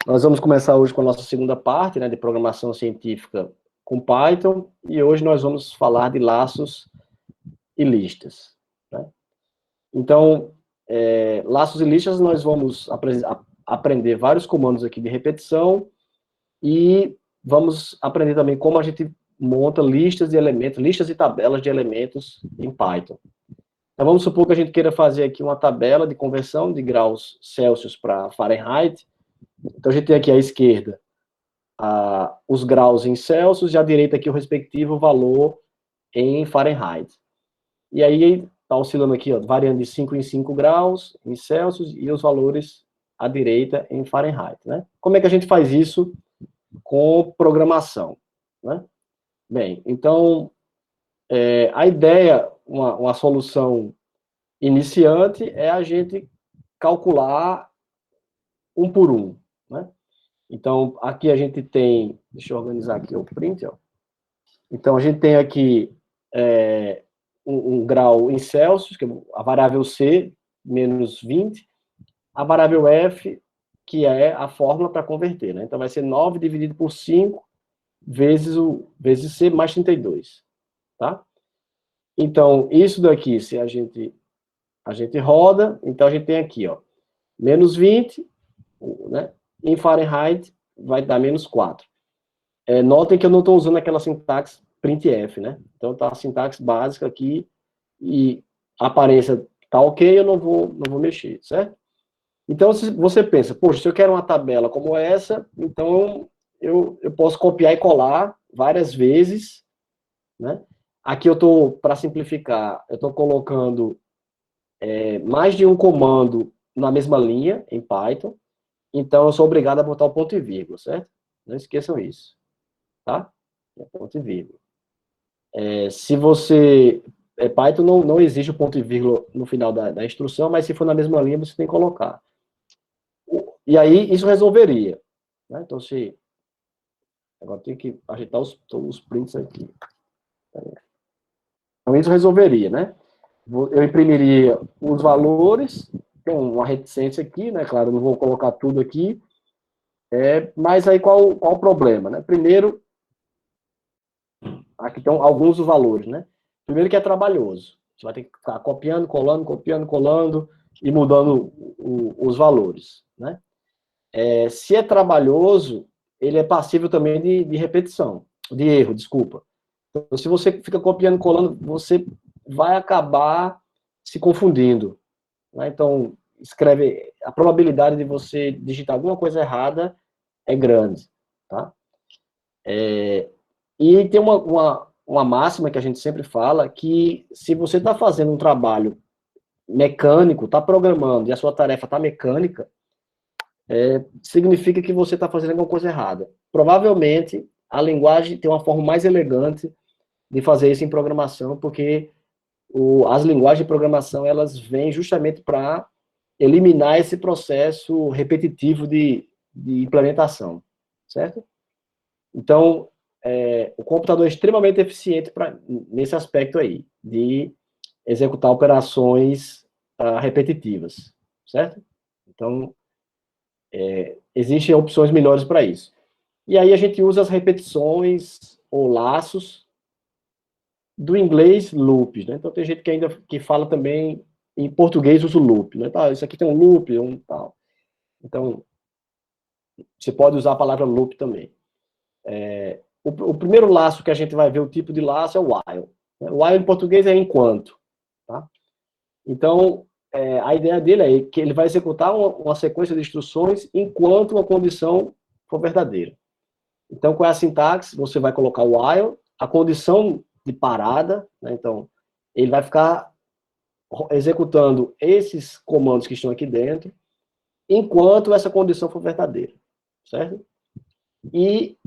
Nós vamos começar hoje com a nossa segunda parte, né, de programação científica com Python, e hoje nós vamos falar de laços e listas, né? Então, laços e listas, nós vamos aprender vários comandos aqui de repetição e vamos aprender também como a gente monta listas de elementos, listas e tabelas de elementos em Python. Então, vamos supor que a gente queira fazer aqui uma tabela de conversão de graus Celsius para Fahrenheit. Então, a gente tem aqui à esquerda os graus em Celsius e à direita aqui o respectivo valor em Fahrenheit. E aí está oscilando aqui, ó, variando de 5 em 5 graus em Celsius e os valores à direita em Fahrenheit, né? Como é que a gente faz isso com programação, né? Bem, então, a ideia, uma solução iniciante é a gente calcular um por um, né? Então, aqui a gente tem, deixa eu organizar aqui o print, ó. Então, a gente tem aqui um grau em Celsius, que é a variável C, menos 20, a variável F, que é a fórmula para converter, né? Então, vai ser 9 dividido por 5 vezes C mais 32, tá? Então, isso daqui, se a gente roda, então a gente tem aqui, ó, menos 20, né? Em Fahrenheit, vai dar menos 4. Notem que eu não estou usando aquela sintaxe printf, né? Então, tá a sintaxe básica aqui e a aparência tá ok, eu não vou mexer, certo? Então, se você pensa, poxa, se eu quero uma tabela como essa, então eu posso copiar e colar várias vezes, né? Aqui eu estou, para simplificar, eu estou colocando mais de um comando na mesma linha, em Python, então eu sou obrigado a botar o ponto e vírgula, certo? Não esqueçam isso, tá? Ponto e vírgula. Se você... Python não exige o ponto e vírgula no final da instrução, mas se for na mesma linha, você tem que colocar. E aí, isso resolveria, né? Então, se... Agora tem que ajeitar os prints aqui. Então, isso resolveria, né? Eu imprimiria os valores, tem uma reticência aqui, né? Claro, eu não vou colocar tudo aqui, mas aí qual o problema, né? Primeiro, aqui estão alguns dos valores, né? Primeiro que é trabalhoso. Você vai ter que ficar copiando, colando e mudando os valores, né? Se é trabalhoso, ele é passível também de repetição, de erro, desculpa. Então, se você fica copiando, colando, você vai acabar se confundindo, né? Então, a probabilidade de você digitar alguma coisa errada é grande, tá? E tem uma máxima que a gente sempre fala, que se você está fazendo um trabalho mecânico, está programando, e a sua tarefa está mecânica, significa que você está fazendo alguma coisa errada. Provavelmente, a linguagem tem uma forma mais elegante de fazer isso em programação, porque as linguagens de programação, elas vêm justamente para eliminar esse processo repetitivo de implementação, certo? Então, o computador é extremamente eficiente nesse aspecto aí, de executar operações repetitivas, certo? Então, existem opções melhores para isso. E aí a gente usa as repetições ou laços do inglês loops, né? Então tem gente que fala também, em português usa o loop, né? Tá, isso aqui tem um loop, tal. Então, você pode usar a palavra loop também. O primeiro laço que a gente vai ver o tipo de laço é o while. O while em português é enquanto, tá? Então, a ideia dele é que ele vai executar uma sequência de instruções enquanto uma condição for verdadeira. Então, com a sintaxe, você vai colocar o while, a condição de parada, né? Então, ele vai ficar executando esses comandos que estão aqui dentro, enquanto essa condição for verdadeira, certo? E,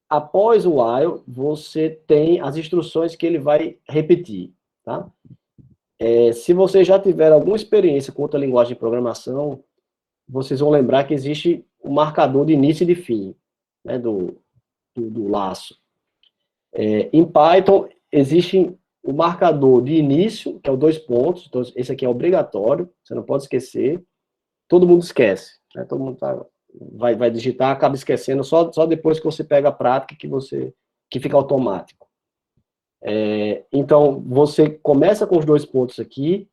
após o while, você tem as instruções que ele vai repetir, tá? Se você já tiver alguma experiência com outra linguagem de programação, vocês vão lembrar que existe um marcador de início e de fim, né, do laço. Em Python, existe o marcador de início, que é o 2 pontos, então esse aqui é obrigatório, você não pode esquecer, todo mundo esquece, né, todo mundo vai digitar, acaba esquecendo, só depois que você pega a prática que fica automático. Então, você começa com os 2 pontos aqui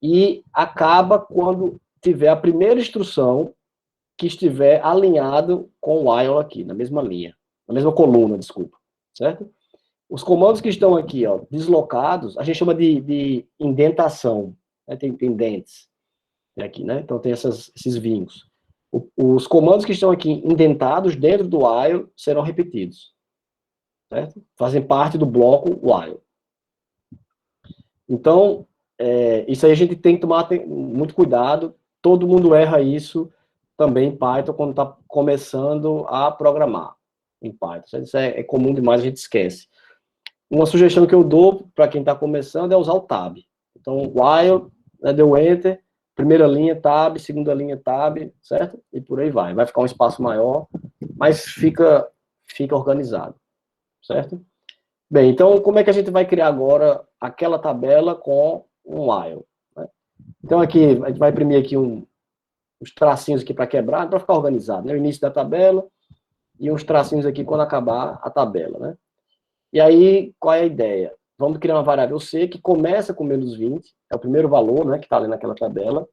e acaba quando tiver a primeira instrução que estiver alinhado com o while aqui, na mesma linha, na mesma coluna, desculpa, certo? Os comandos que estão aqui, ó, deslocados, a gente chama de indentação, né? Tem dentes aqui, né? Então tem esses vincos. Os comandos que estão aqui indentados dentro do while serão repetidos, certo? Fazem parte do bloco while. Então, isso aí a gente tem que tomar muito cuidado. Todo mundo erra isso também em Python quando está começando a programar em Python. Isso é comum demais, a gente esquece. Uma sugestão que eu dou para quem está começando é usar o tab. Então, while, né, deu enter, primeira linha tab, segunda linha tab, certo? E por aí vai. Vai ficar um espaço maior, mas fica organizado, certo? Bem, então, como é que a gente vai criar agora aquela tabela com um while? Né? Então, aqui, a gente vai imprimir aqui uns tracinhos aqui para quebrar, para ficar organizado, né? O início da tabela e uns tracinhos aqui quando acabar a tabela, né? E aí, qual é a ideia? Vamos criar uma variável C que começa com menos 20, é o primeiro valor, né, que está ali naquela tabela.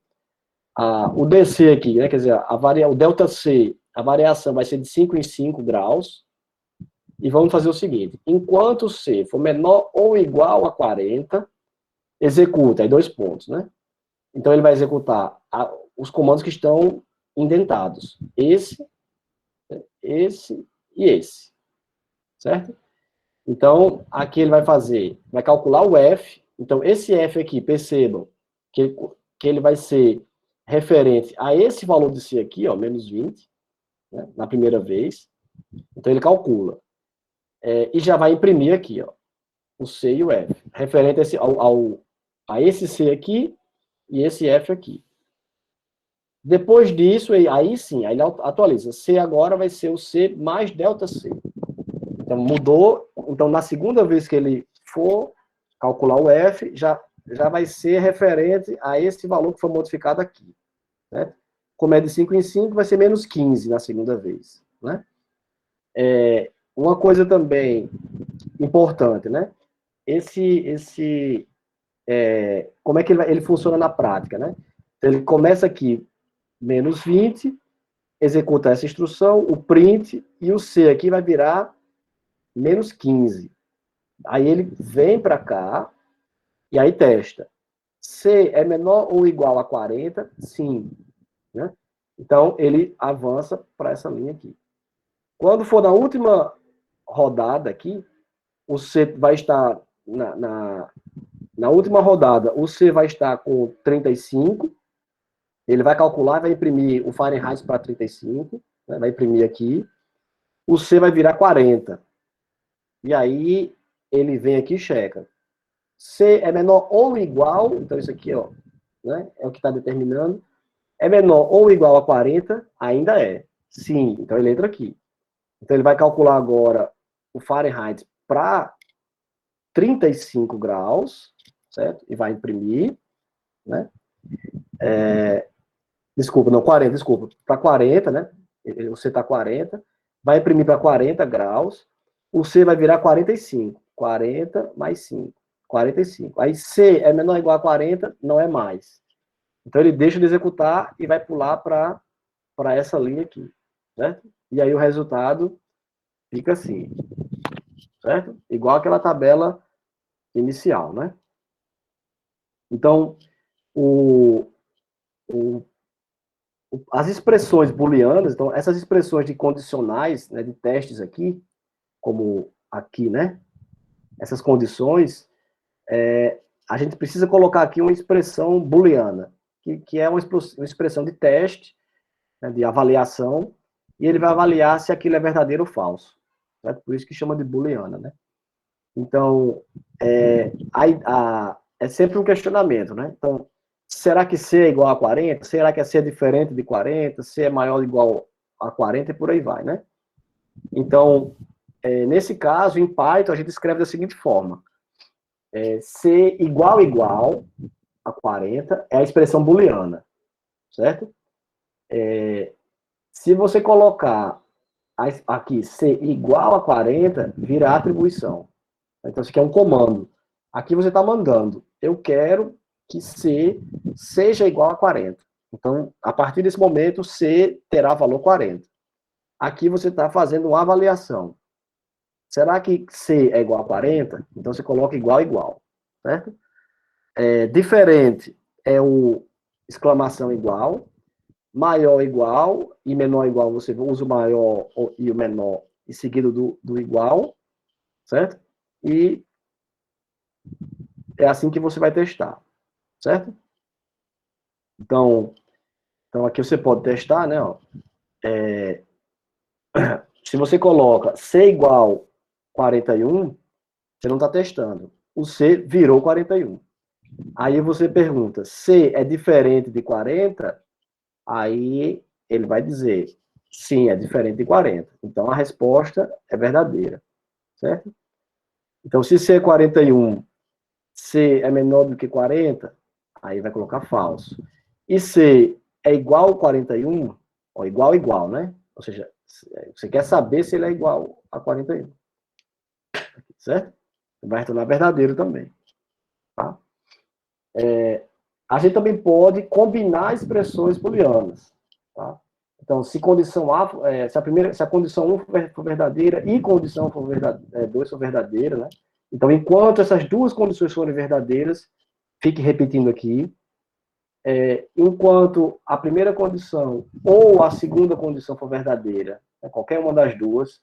O DC aqui, né, quer dizer, o delta C, a variação vai ser de 5 em 5 graus. E vamos fazer o seguinte, enquanto C for menor ou igual a 40, executa, aí 2 pontos, né? Então, ele vai executar os comandos que estão indentados. Esse e esse. Certo? Então, aqui ele vai calcular o F. Então, esse F aqui, percebam que ele vai ser referente a esse valor de C aqui, ó, menos 20, né, na primeira vez. Então, ele calcula. E já vai imprimir aqui, ó, o C e o F, referente a esse C aqui e esse F aqui. Depois disso, aí sim, aí ele atualiza. C agora vai ser o C mais delta C. Então, mudou. Então, na segunda vez que ele for calcular o F, já vai ser referente a esse valor que foi modificado aqui. Né? Como é de 5 em 5, vai ser menos 15 na segunda vez. Né? Uma coisa também importante, né? Como é que ele funciona na prática, né? Ele começa aqui, menos 20, executa essa instrução, o print, e o C aqui vai virar menos 15. Aí ele vem para cá, e aí testa. C é menor ou igual a 40? Sim. Né? Então, ele avança para essa linha aqui. Quando for na última rodada aqui, o C vai estar na última rodada, o C vai estar com 35, ele vai calcular, vai imprimir o Fahrenheit para 35, né, vai imprimir aqui, o C vai virar 40. E aí, ele vem aqui e checa. C é menor ou igual, então isso aqui, ó, né, é o que está determinando, é menor ou igual a 40, ainda é. Sim, então ele entra aqui. Então ele vai calcular agora o Fahrenheit para 35 graus, certo? E vai imprimir, né? Desculpa, não, 40, desculpa. Para 40, né? O C está 40. Vai imprimir para 40 graus. O C vai virar 45. 40 mais 5. 45. Aí C é menor ou igual a 40, não é mais. Então ele deixa de executar e vai pular para essa linha aqui, certo? E aí o resultado fica assim, certo? Igual aquela tabela inicial, né? Então, as expressões booleanas, então essas expressões de condicionais, né, de testes aqui, como aqui, né? Essas condições, a gente precisa colocar aqui uma expressão booleana, que é uma expressão de teste, né, de avaliação, e ele vai avaliar se aquilo é verdadeiro ou falso. Certo? Por isso que chama de booleana, né? Então, é sempre um questionamento, né? Então, será que C é igual a 40? Será que C é diferente de 40? C é maior ou igual a 40? E por aí vai, né? Então, nesse caso, em Python, a gente escreve da seguinte forma. C igual a 40 é a expressão booleana, certo? Se você colocar aqui C igual a 40, vira atribuição. Então, isso aqui é um comando. Aqui você está mandando, eu quero que C seja igual a 40. Então, a partir desse momento, C terá valor 40. Aqui você está fazendo uma avaliação. Será que C é igual a 40? Então, você coloca igual a igual, certo? Diferente é o exclamação igual, maior igual e menor igual, você usa o maior e o menor em seguida do igual, certo? E é assim que você vai testar, certo? Então aqui você pode testar, né? Ó, se você coloca C igual 41, você não está testando. O C virou 41. Aí você pergunta, C é diferente de 40? Aí ele vai dizer, sim, é diferente de 40. Então a resposta é verdadeira, certo? Então se C é 41, C é menor do que 40, aí vai colocar falso. E C é igual a 41, ó, igual, né? Ou seja, você quer saber se ele é igual a 41, certo? Vai retornar verdadeiro também, tá? A gente também pode combinar expressões booleanas, tá? Então, se condição A, se a condição 1 for verdadeira e condição 2 for verdadeira, né? Então, enquanto essas duas condições forem verdadeiras, fique repetindo aqui, enquanto a primeira condição ou a segunda condição for verdadeira, né, qualquer uma das duas,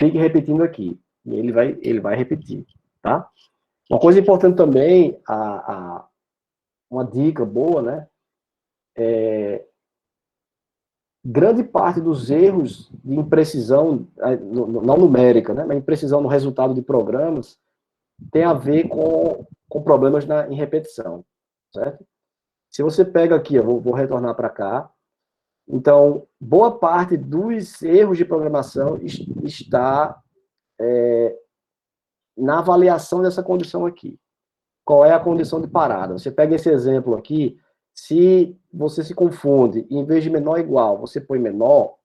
fique repetindo aqui. E ele vai repetir, tá? Uma coisa importante também, uma dica boa, né? Grande parte dos erros de imprecisão, não numérica, né, mas imprecisão no resultado de programas, tem a ver com problemas em repetição, certo? Se você pega aqui, eu vou retornar para cá, então, boa parte dos erros de programação está na avaliação dessa condição aqui. Qual é a condição de parada? Você pega esse exemplo aqui, se você se confunde, e em vez de menor igual, você põe menor,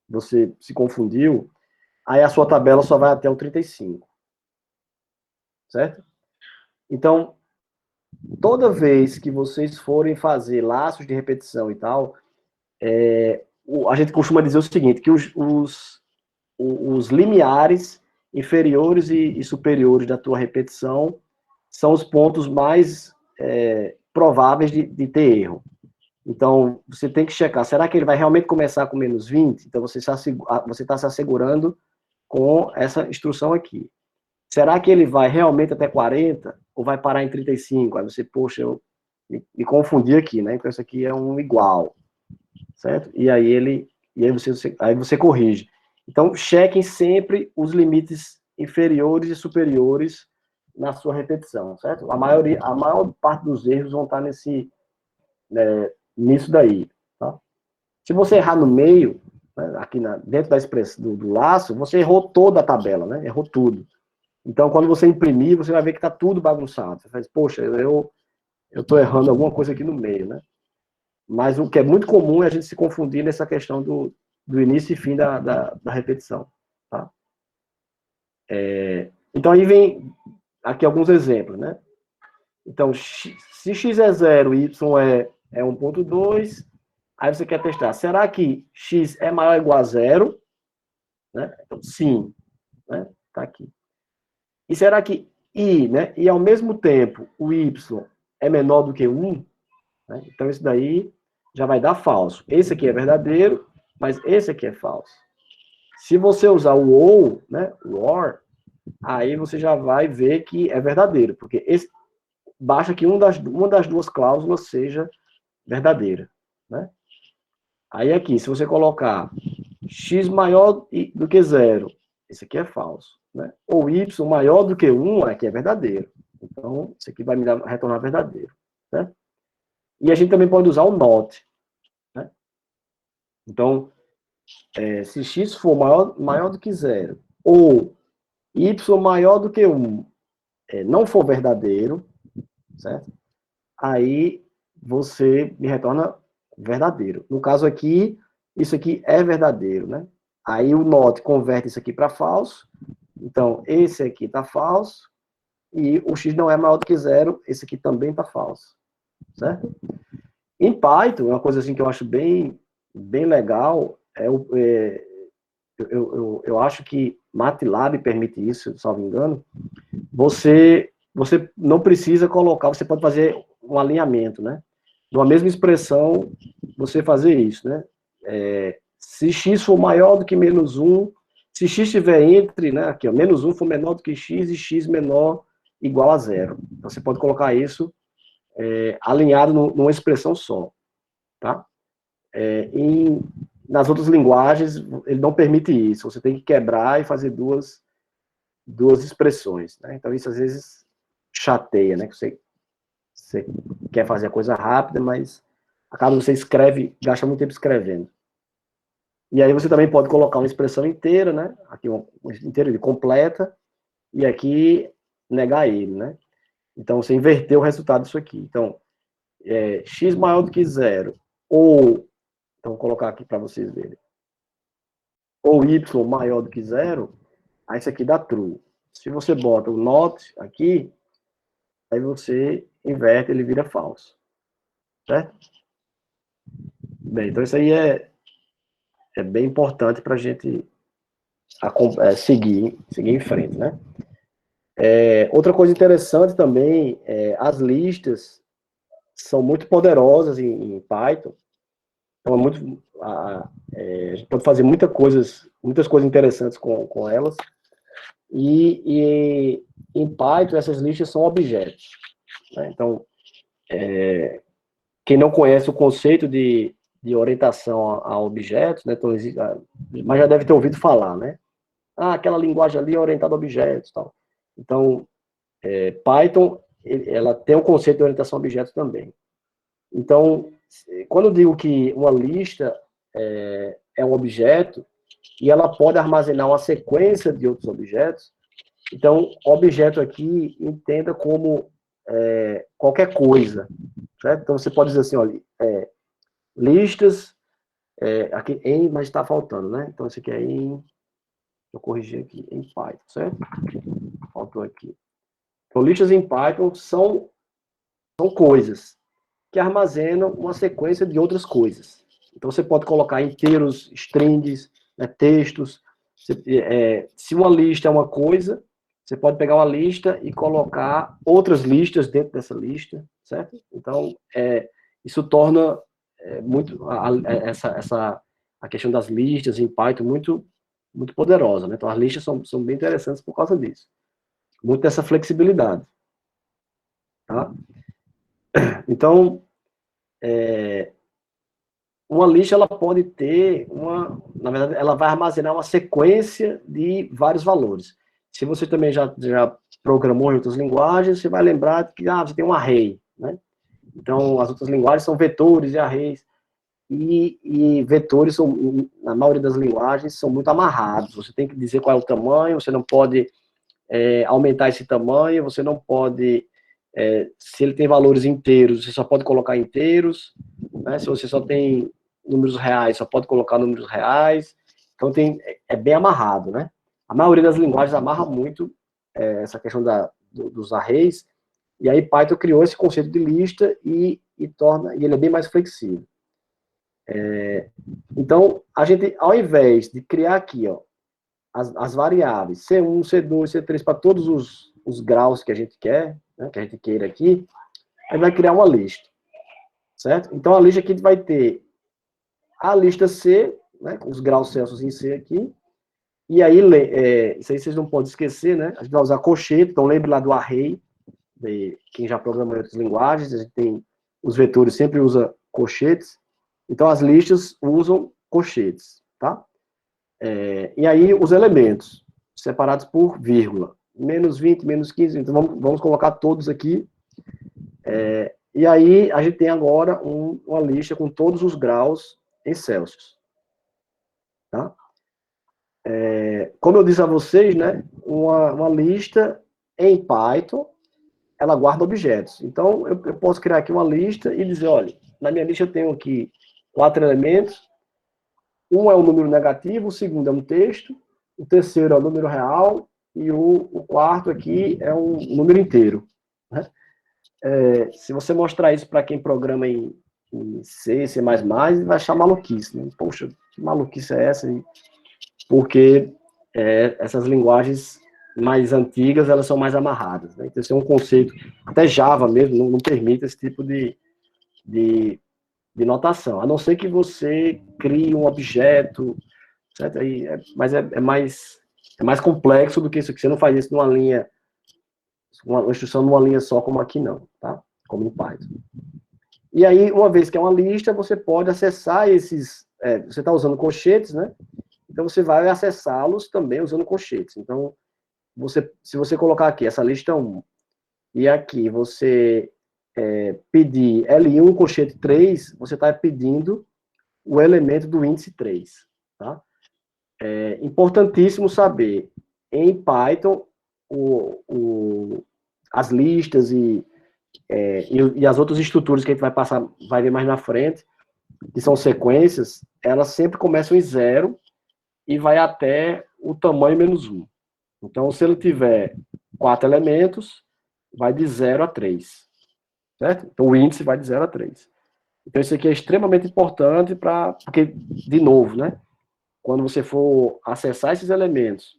você se confundiu, aí a sua tabela só vai até o 35. Certo? Então, toda vez que vocês forem fazer laços de repetição e tal, a gente costuma dizer o seguinte, que os limiares inferiores e superiores da tua repetição são os pontos mais prováveis de ter erro. Então, você tem que checar, será que ele vai realmente começar com menos 20? Então, você está se assegurando com essa instrução aqui. Será que ele vai realmente até 40 ou vai parar em 35? Aí você, poxa, eu me confundi aqui, né? Então, isso aqui é um igual, certo? E aí você corrige. Então, chequem sempre os limites inferiores e superiores na sua repetição, certo? A maior parte dos erros vão estar nisso daí, tá? Se você errar no meio, né, aqui dentro da expressão do laço, você errou toda a tabela, né? Errou tudo. Então, quando você imprimir, você vai ver que está tudo bagunçado. Você faz, poxa, eu estou errando alguma coisa aqui no meio, né? Mas o que é muito comum é a gente se confundir nessa questão do início e fim da repetição, tá? Então, aí vem aqui alguns exemplos, né? Então, se x é 0 e y é 1,2, aí você quer testar, será que x é maior ou igual a 0? Né? Então, sim, né? Tá aqui. E será que i, né? E ao mesmo tempo o y é menor do que 1? Né? Então isso daí já vai dar falso. Esse aqui é verdadeiro, mas esse aqui é falso. Se você usar o ou, né? O or, aí você já vai ver que é verdadeiro, porque basta que uma das duas cláusulas seja verdadeira, né? Aí aqui, se você colocar x maior do que 0, esse aqui é falso, né? Ou y maior do que 1, aqui é verdadeiro. Então, isso aqui vai me retornar verdadeiro, né? E a gente também pode usar o not, né? Então, se x for maior do que 0, ou y maior do que 1, não for verdadeiro, certo? Aí você me retorna verdadeiro. No caso aqui, isso aqui é verdadeiro, né? Aí o not converte isso aqui para falso. Então, esse aqui está falso. E o x não é maior do que zero. Esse aqui também está falso. Certo? Em Python, uma coisa assim que eu acho bem legal, eu acho que MATLAB permite isso, salvo engano. Você não precisa colocar, você pode fazer um alinhamento, né? Numa mesma expressão, você fazer isso, né? Se x for maior do que menos 1, se x estiver entre, né, aqui, ó, menos 1 for menor do que x e x menor igual a zero. Então, você pode colocar isso alinhado numa expressão só, tá? Nas outras linguagens, ele não permite isso. Você tem que quebrar e fazer duas expressões, né? Então, isso às vezes chateia, né? Que você quer fazer a coisa rápida, mas acaba você escreve, gasta muito tempo escrevendo. E aí você também pode colocar uma expressão inteira, né? Aqui uma inteira, ele completa, e aqui negar ele, né? Então, você inverteu o resultado disso aqui. Então, x maior do que zero, ou, então vou colocar aqui para vocês verem, ou y maior do que zero, aí isso aqui dá true. Se você bota o not aqui, aí você inverte, ele vira falso. Certo? Bem, então isso aí é bem importante para a gente seguir em frente, né? Outra coisa interessante também, as listas são muito poderosas em Python. Então, a gente pode fazer muitas coisas interessantes com elas. E em Python, essas listas são objetos. Né? Então, quem não conhece o conceito de orientação a objetos, né? Então, mas já deve ter ouvido falar, né? Aquela linguagem ali é orientada a objetos, tal. Então, Python, ela tem o conceito de orientação a objetos também. Então, quando eu digo que uma lista é um objeto, e ela pode armazenar uma sequência de outros objetos, então, objeto aqui, entenda como qualquer coisa. Certo? Então, você pode dizer assim, olha, listas, aqui em, mas está faltando, né? Então, esse aqui é em, eu corrigi aqui, em Python, certo? Faltou aqui. Então, listas em Python são coisas que armazenam uma sequência de outras coisas. Então, você pode colocar inteiros, strings, né, textos. Se uma lista é uma coisa, você pode pegar uma lista e colocar outras listas dentro dessa lista, certo? Então, isso torna muito a questão das listas em Python muito poderosa, né? Então, as listas são bem interessantes por causa disso. Muito dessa flexibilidade. Tá? Então, uma lista ela pode ter na verdade, ela vai armazenar uma sequência de vários valores. Se você também já programou em outras linguagens, você vai lembrar que você tem um array, né? Então, as outras linguagens são vetores e arrays, e vetores, na maioria das linguagens, são muito amarrados. Você tem que dizer qual é o tamanho, você não pode aumentar esse tamanho, você não pode, se ele tem valores inteiros, você só pode colocar inteiros, né? Se você só tem números reais, só pode colocar números reais. Então, é bem amarrado, né? A maioria das linguagens amarra muito essa questão dos arrays, e aí Python criou esse conceito de lista e ele é bem mais flexível. Então, a gente, ao invés de criar aqui, ó, as variáveis C1, C2, C3 para todos os graus que a gente quer, né, que a gente queira aqui, a gente vai criar uma lista, certo? Então, a lista aqui vai ter a lista C, né, com os graus Celsius em C aqui, e aí, isso aí vocês não podem esquecer, né? A gente vai usar colchete, então lembre lá do array, de quem já programou em outras linguagens, a gente tem os vetores, sempre usa colchetes, então as listas usam colchetes, tá? E aí os elementos, separados por vírgula, menos 20, menos 15, então vamos colocar todos aqui, e aí a gente tem agora uma lista com todos os graus em Celsius, tá? Como eu disse a vocês, né, uma lista em Python, ela guarda objetos. Então, eu posso criar aqui uma lista e dizer, olha, na minha lista eu tenho aqui 4 elementos, Um é um número negativo, o segundo é um texto, o terceiro é um número real, e o quarto aqui é um número inteiro. Né? Se você mostrar isso para quem programa em C, C++, vai achar maluquice. Né? Poxa, que maluquice é essa? Porque essas linguagens mais antigas, elas são mais amarradas. Né? Então, esse é um conceito, até Java mesmo não permite esse tipo de notação, a não ser que você crie um objeto, certo? Mas é mais complexo do que isso aqui. Você não faz isso numa linha, uma instrução numa linha só, como aqui não, tá? Como no Python. E aí, uma vez que é uma lista, você pode acessar esses... você está usando colchetes, né? Então, você vai acessá-los também usando colchetes. Então, se você colocar aqui, essa lista 1, e aqui você pedir L1 colchete 3, você está pedindo o elemento do índice 3. Tá? É importantíssimo saber, em Python, as listas e as outras estruturas que a gente vai ver mais na frente, que são sequências, elas sempre começam em 0 e vai até o tamanho menos 1. Então, se ele tiver 4 elementos, vai de 0 a 3. Certo? Então, o índice vai de 0 a 3. Então, isso aqui é extremamente importante porque, de novo, né? Quando você for acessar esses elementos,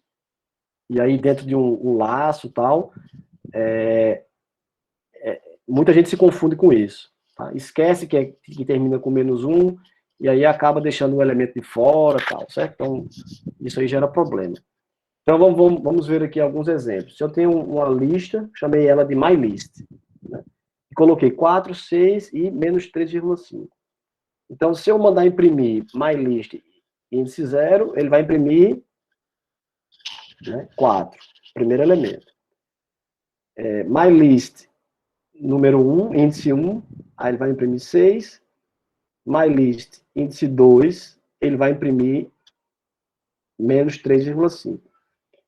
e aí dentro de um laço e tal, muita gente se confunde com isso. Tá? Esquece que termina com menos 1, e aí acaba deixando um elemento de fora tal, certo? Então, isso aí gera problema. Então, vamos ver aqui alguns exemplos. Se eu tenho uma lista, chamei ela de MyList, né? E coloquei 4, 6 e menos 3,5. Então, se eu mandar imprimir MyList índice 0, ele vai imprimir 4, primeiro elemento. MyList número 1, índice 1, aí ele vai imprimir 6. MyList índice 2, ele vai imprimir menos 3,5.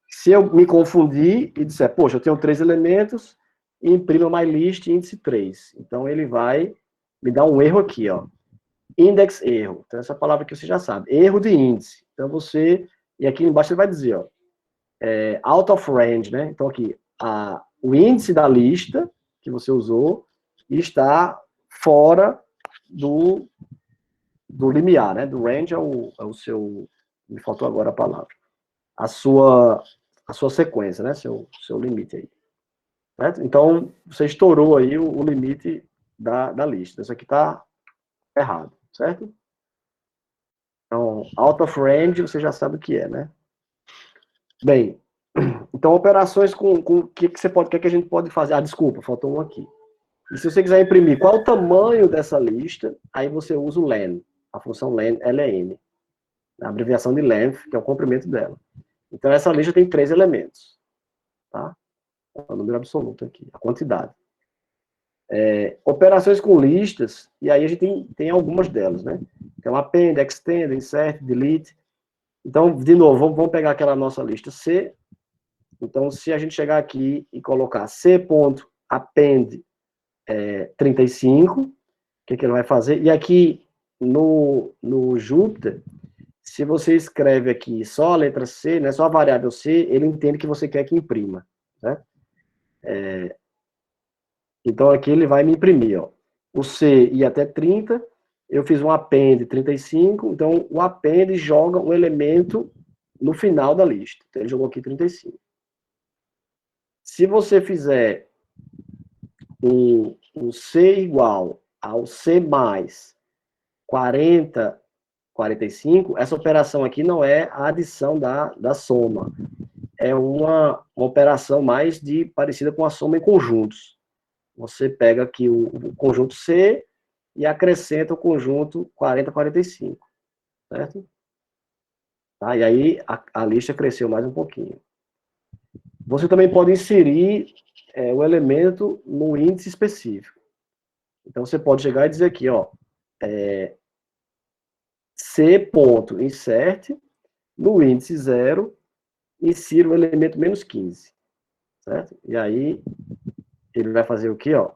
Se eu me confundir e disser, poxa, eu tenho 3 elementos, e imprimo MyList índice 3. Então, ele vai me dar um erro aqui, ó. Index erro. Então, essa palavra que você já sabe. Erro de índice. Então, e aqui embaixo ele vai dizer, ó, out of range, né? Então, aqui, o índice da lista que você usou está fora do limiar, né? Do range é o seu... Me faltou agora a palavra. A sua sequência, né? Seu limite aí. Certo? Então, você estourou aí o limite da lista. Isso aqui está errado, certo? Então, out of range, você já sabe o que é, né? Bem, então, operações com o que a gente pode fazer? Desculpa, faltou um aqui. E se você quiser imprimir qual o tamanho dessa lista, aí você usa o len, a função len, LN, a abreviação de length, que é o comprimento dela. Então, essa lista tem 3 elementos, tá? É o número absoluto aqui, a quantidade. Operações com listas, e aí a gente tem algumas delas, né? Então, append, extend, insert, delete. Então, de novo, vamos pegar aquela nossa lista C. Então, se a gente chegar aqui e colocar c.append 35, o que ele vai fazer? E aqui no Jupyter, se você escreve aqui só a letra C, né, só a variável C, ele entende que você quer que imprima. Né? Então, aqui ele vai me imprimir. Ó. O C ia até 30, eu fiz um append 35, então o append joga um elemento no final da lista. Então, ele jogou aqui 35. Se você fizer um C igual ao C mais 40, 45, essa operação aqui não é a adição da soma. É uma operação mais parecida com a soma em conjuntos. Você pega aqui o conjunto C e acrescenta o conjunto 40, 45. Certo? Tá? E aí a lista cresceu mais um pouquinho. Você também pode inserir o elemento no índice específico. Então, você pode chegar e dizer aqui, ó, C.insert, no índice 0, insira o elemento menos 15. Certo? E aí, ele vai fazer o quê, ó?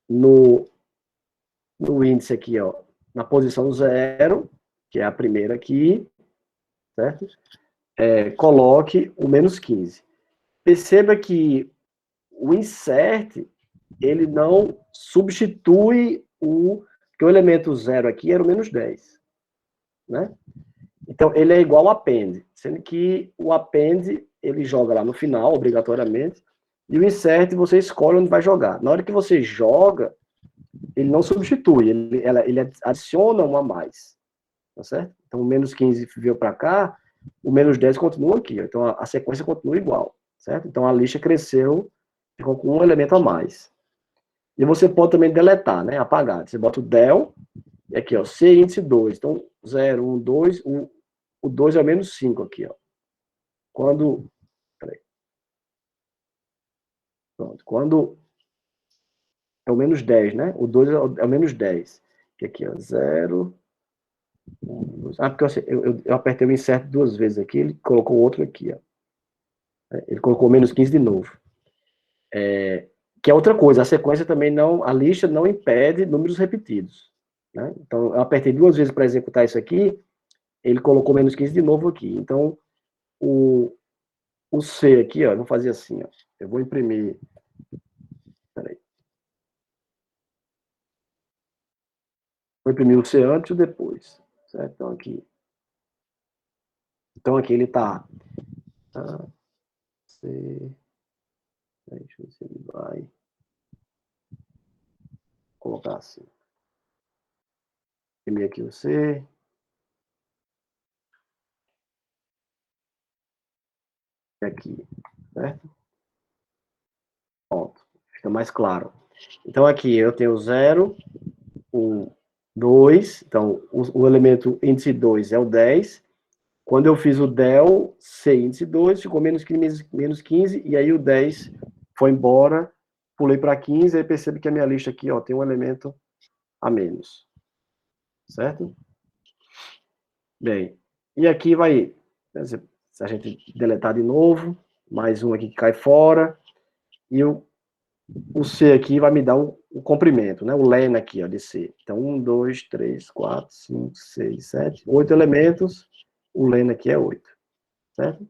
No índice aqui, ó, na posição 0, que é a primeira aqui, certo? Coloque o menos 15. Perceba que o insert, ele não substitui porque o elemento 0 aqui era o menos 10, né? Então, ele é igual ao append, sendo que o append, ele joga lá no final, obrigatoriamente, e o insert você escolhe onde vai jogar. Na hora que você joga, ele não substitui, ele adiciona um a mais, tá certo? Então, o menos 15 veio para cá, o menos 10 continua aqui, então a sequência continua igual, certo? Então, a lista cresceu, ficou com um elemento a mais. E você pode também deletar, né? Apagar. Você bota o del, e aqui, ó, C índice 2. Então, 0, 1, 2, o 2 é o menos 5 aqui, ó. Peraí. Pronto. Quando é o menos 10, né? O 2 é o menos 10. Que aqui, ó, 0, 1, 2. Ah, porque eu apertei o insert duas vezes aqui, ele colocou outro aqui, ó. Ele colocou menos 15 de novo. Que é outra coisa, a sequência também não, a lista não impede números repetidos, né? Então, eu apertei duas vezes para executar isso aqui, ele colocou menos 15 de novo aqui. Então, o C aqui, ó, eu vou fazer assim, ó. Eu vou imprimir. Peraí. Vou imprimir o C antes e o depois. Certo? Então aqui ele tá. C. Deixa eu ver se ele vai colocar assim. Imprimir aqui o C. Aqui. Certo? Pronto. Fica mais claro. Então aqui eu tenho 0, 1, 2. Então o elemento índice 2 é o 10. Quando eu fiz o del, C índice 2, ficou menos 15, e aí o 10 foi embora, pulei para 15, aí percebo que a minha lista aqui, ó, tem um elemento a menos. Certo? Bem, e aqui vai, se a gente deletar de novo, mais um aqui que cai fora, e o C aqui vai me dar o comprimento, né? O len aqui, ó, de C. Então, 1, 2, 3, 4, 5, 6, 7, 8 elementos, o len aqui é 8. Certo?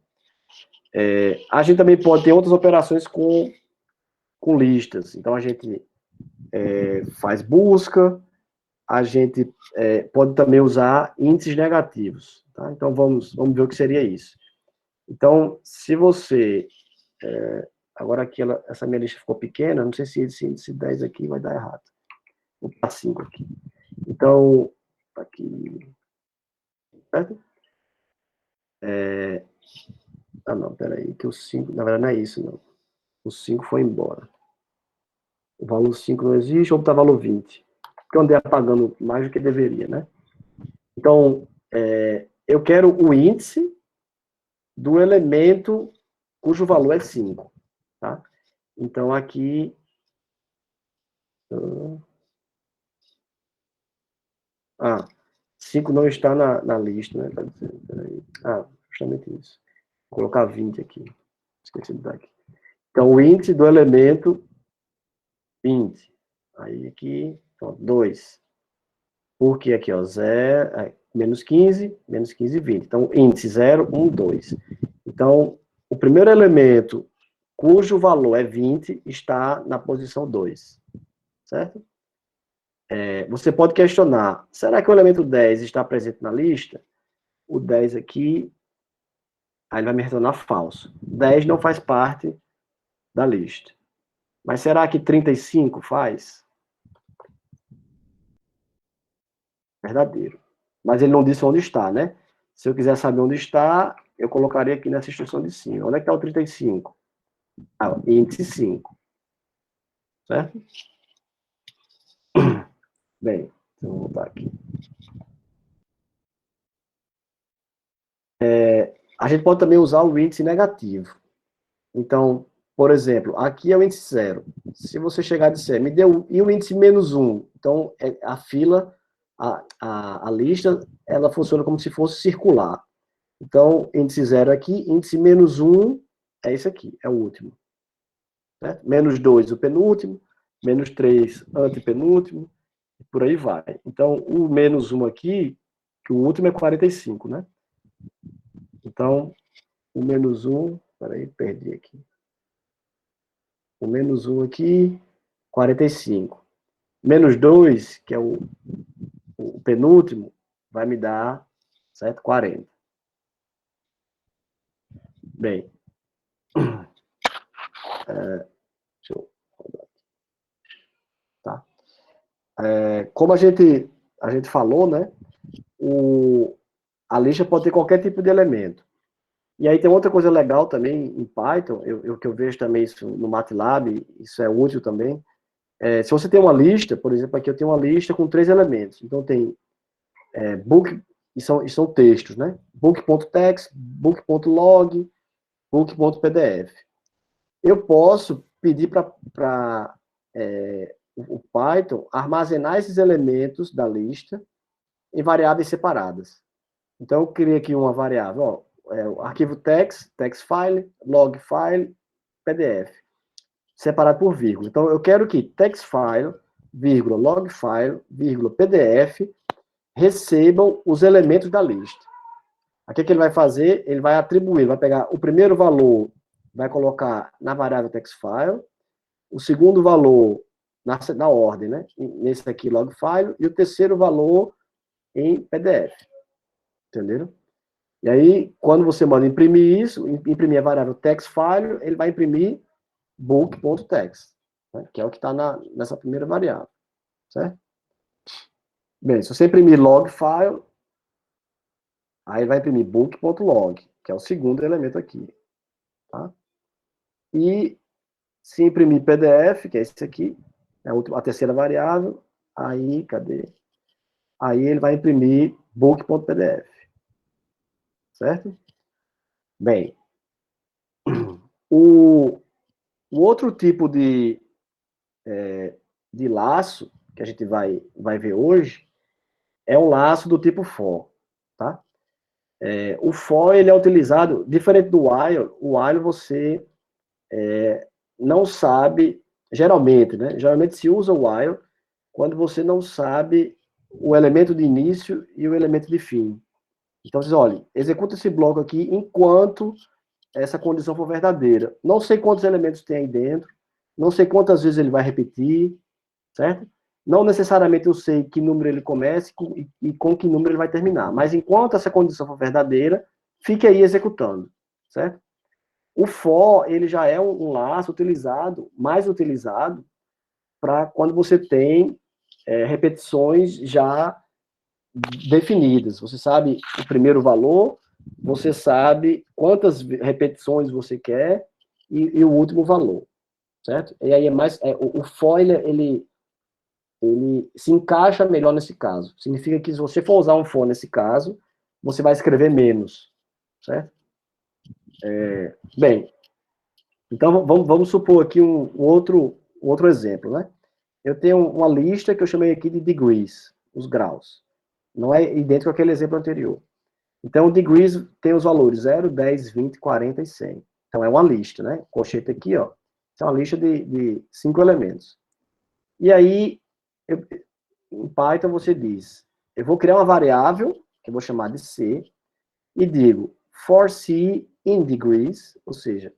A gente também pode ter outras operações com listas. Então, a gente faz busca, a gente pode também usar índices negativos. Tá? Então, vamos ver o que seria isso. Então, se você... agora aqui, essa minha lista ficou pequena, não sei se esse índice 10 aqui vai dar errado. Vou botar 5 aqui. Então, aqui... Certo? Não, peraí, que o 5... Na verdade, não é isso, não. O 5 foi embora. O valor 5 não existe, vou botar valor 20. Porque eu andei apagando mais do que deveria, né? Então, eu quero o índice do elemento cujo valor é 5. Tá? Então, aqui... 5 não está na lista, né? Peraí. Justamente isso. Vou colocar 20 aqui. Esqueci de dar aqui. Então, o índice do elemento 20. Aí, aqui, 2. Porque aqui, ó, 0, menos 15, 20. Então, índice 0, 1, 2. Então, o primeiro elemento cujo valor é 20 está na posição 2. Certo? Você pode questionar, será que o elemento 10 está presente na lista? O 10 aqui, aí ele vai me retornar falso. 10 não faz parte da lista. Mas será que 35 faz? Verdadeiro. Mas ele não disse onde está, né? Se eu quiser saber onde está, eu colocaria aqui nessa instrução de cima. Onde é que está o 35? Índice 5. Certo? Bem, então vou voltar aqui. A gente pode também usar o índice negativo. Então, por exemplo, aqui é o índice 0. Se você chegar e disser, me deu e o índice menos 1, então a fila, a lista, ela funciona como se fosse circular. Então, índice 0 aqui, índice menos 1 é esse aqui, é o último. Certo? Menos 2, o penúltimo, menos 3, antepenúltimo, e por aí vai. Então, o menos 1 aqui que o último é 45, né? Então, o menos 1, peraí, perdi aqui. O menos 1 aqui, 45. Menos 2, que é o penúltimo, vai me dar, certo? 40. Bem, deixa eu... Tá. Como a gente falou, né? A lista pode ter qualquer tipo de elemento. E aí tem outra coisa legal também em Python, que eu vejo também isso no MATLAB, isso é útil também. Se você tem uma lista, por exemplo, aqui eu tenho uma lista com 3 elementos. Então tem book, e são textos, né? Book.text, book.log, book.pdf. Eu posso pedir para o Python armazenar esses elementos da lista em variáveis separadas. Então, eu criei aqui uma variável, o arquivo text, text file, log file, pdf, separado por vírgula. Então, eu quero que text file, vírgula, log file, vírgula, pdf, recebam os elementos da lista. Aqui o que ele vai fazer? Ele vai atribuir, vai pegar o primeiro valor, vai colocar na variável text file, o segundo valor na ordem, né? Nesse aqui, log file, e o terceiro valor em PDF. Entenderam? E aí, quando você manda imprimir isso, imprimir a variável text file, ele vai imprimir book.text, né? Que é o que está nessa primeira variável. Certo? Bem, se você imprimir log file, aí vai imprimir book.log, que é o segundo elemento aqui. Tá? E se imprimir PDF, que é esse aqui, é a terceira variável, aí, cadê? Aí ele vai imprimir book.pdf. Certo? Bem, o outro tipo de laço que a gente vai ver hoje é um laço do tipo for. Tá? O for ele é utilizado, diferente do while, o while você não sabe, geralmente, né? Geralmente se usa o while quando você não sabe o elemento de início e o elemento de fim. Então, vocês olhem, executa esse bloco aqui enquanto essa condição for verdadeira. Não sei quantos elementos tem aí dentro, não sei quantas vezes ele vai repetir, certo? Não necessariamente eu sei que número ele começa e com que número ele vai terminar, mas enquanto essa condição for verdadeira, fique aí executando, certo? O for, ele já é um laço mais utilizado, para quando você tem repetições já definidas. Você sabe o primeiro valor, você sabe quantas repetições você quer e o último valor, certo? E aí é mais o for ele se encaixa melhor nesse caso. Significa que se você for usar um for nesse caso, você vai escrever menos, certo? Bem, então vamos supor aqui um outro exemplo, né? Eu tenho uma lista que eu chamei aqui de degrees, os graus. Não é idêntico àquele exemplo anterior. Então, o degrees tem os valores 0, 10, 20, 40 e 100. Então, é uma lista, né? Colchete aqui, ó. Isso é uma lista de 5 elementos. E aí, em Python, você diz, eu vou criar uma variável, que eu vou chamar de C, e digo, for C in degrees, ou seja,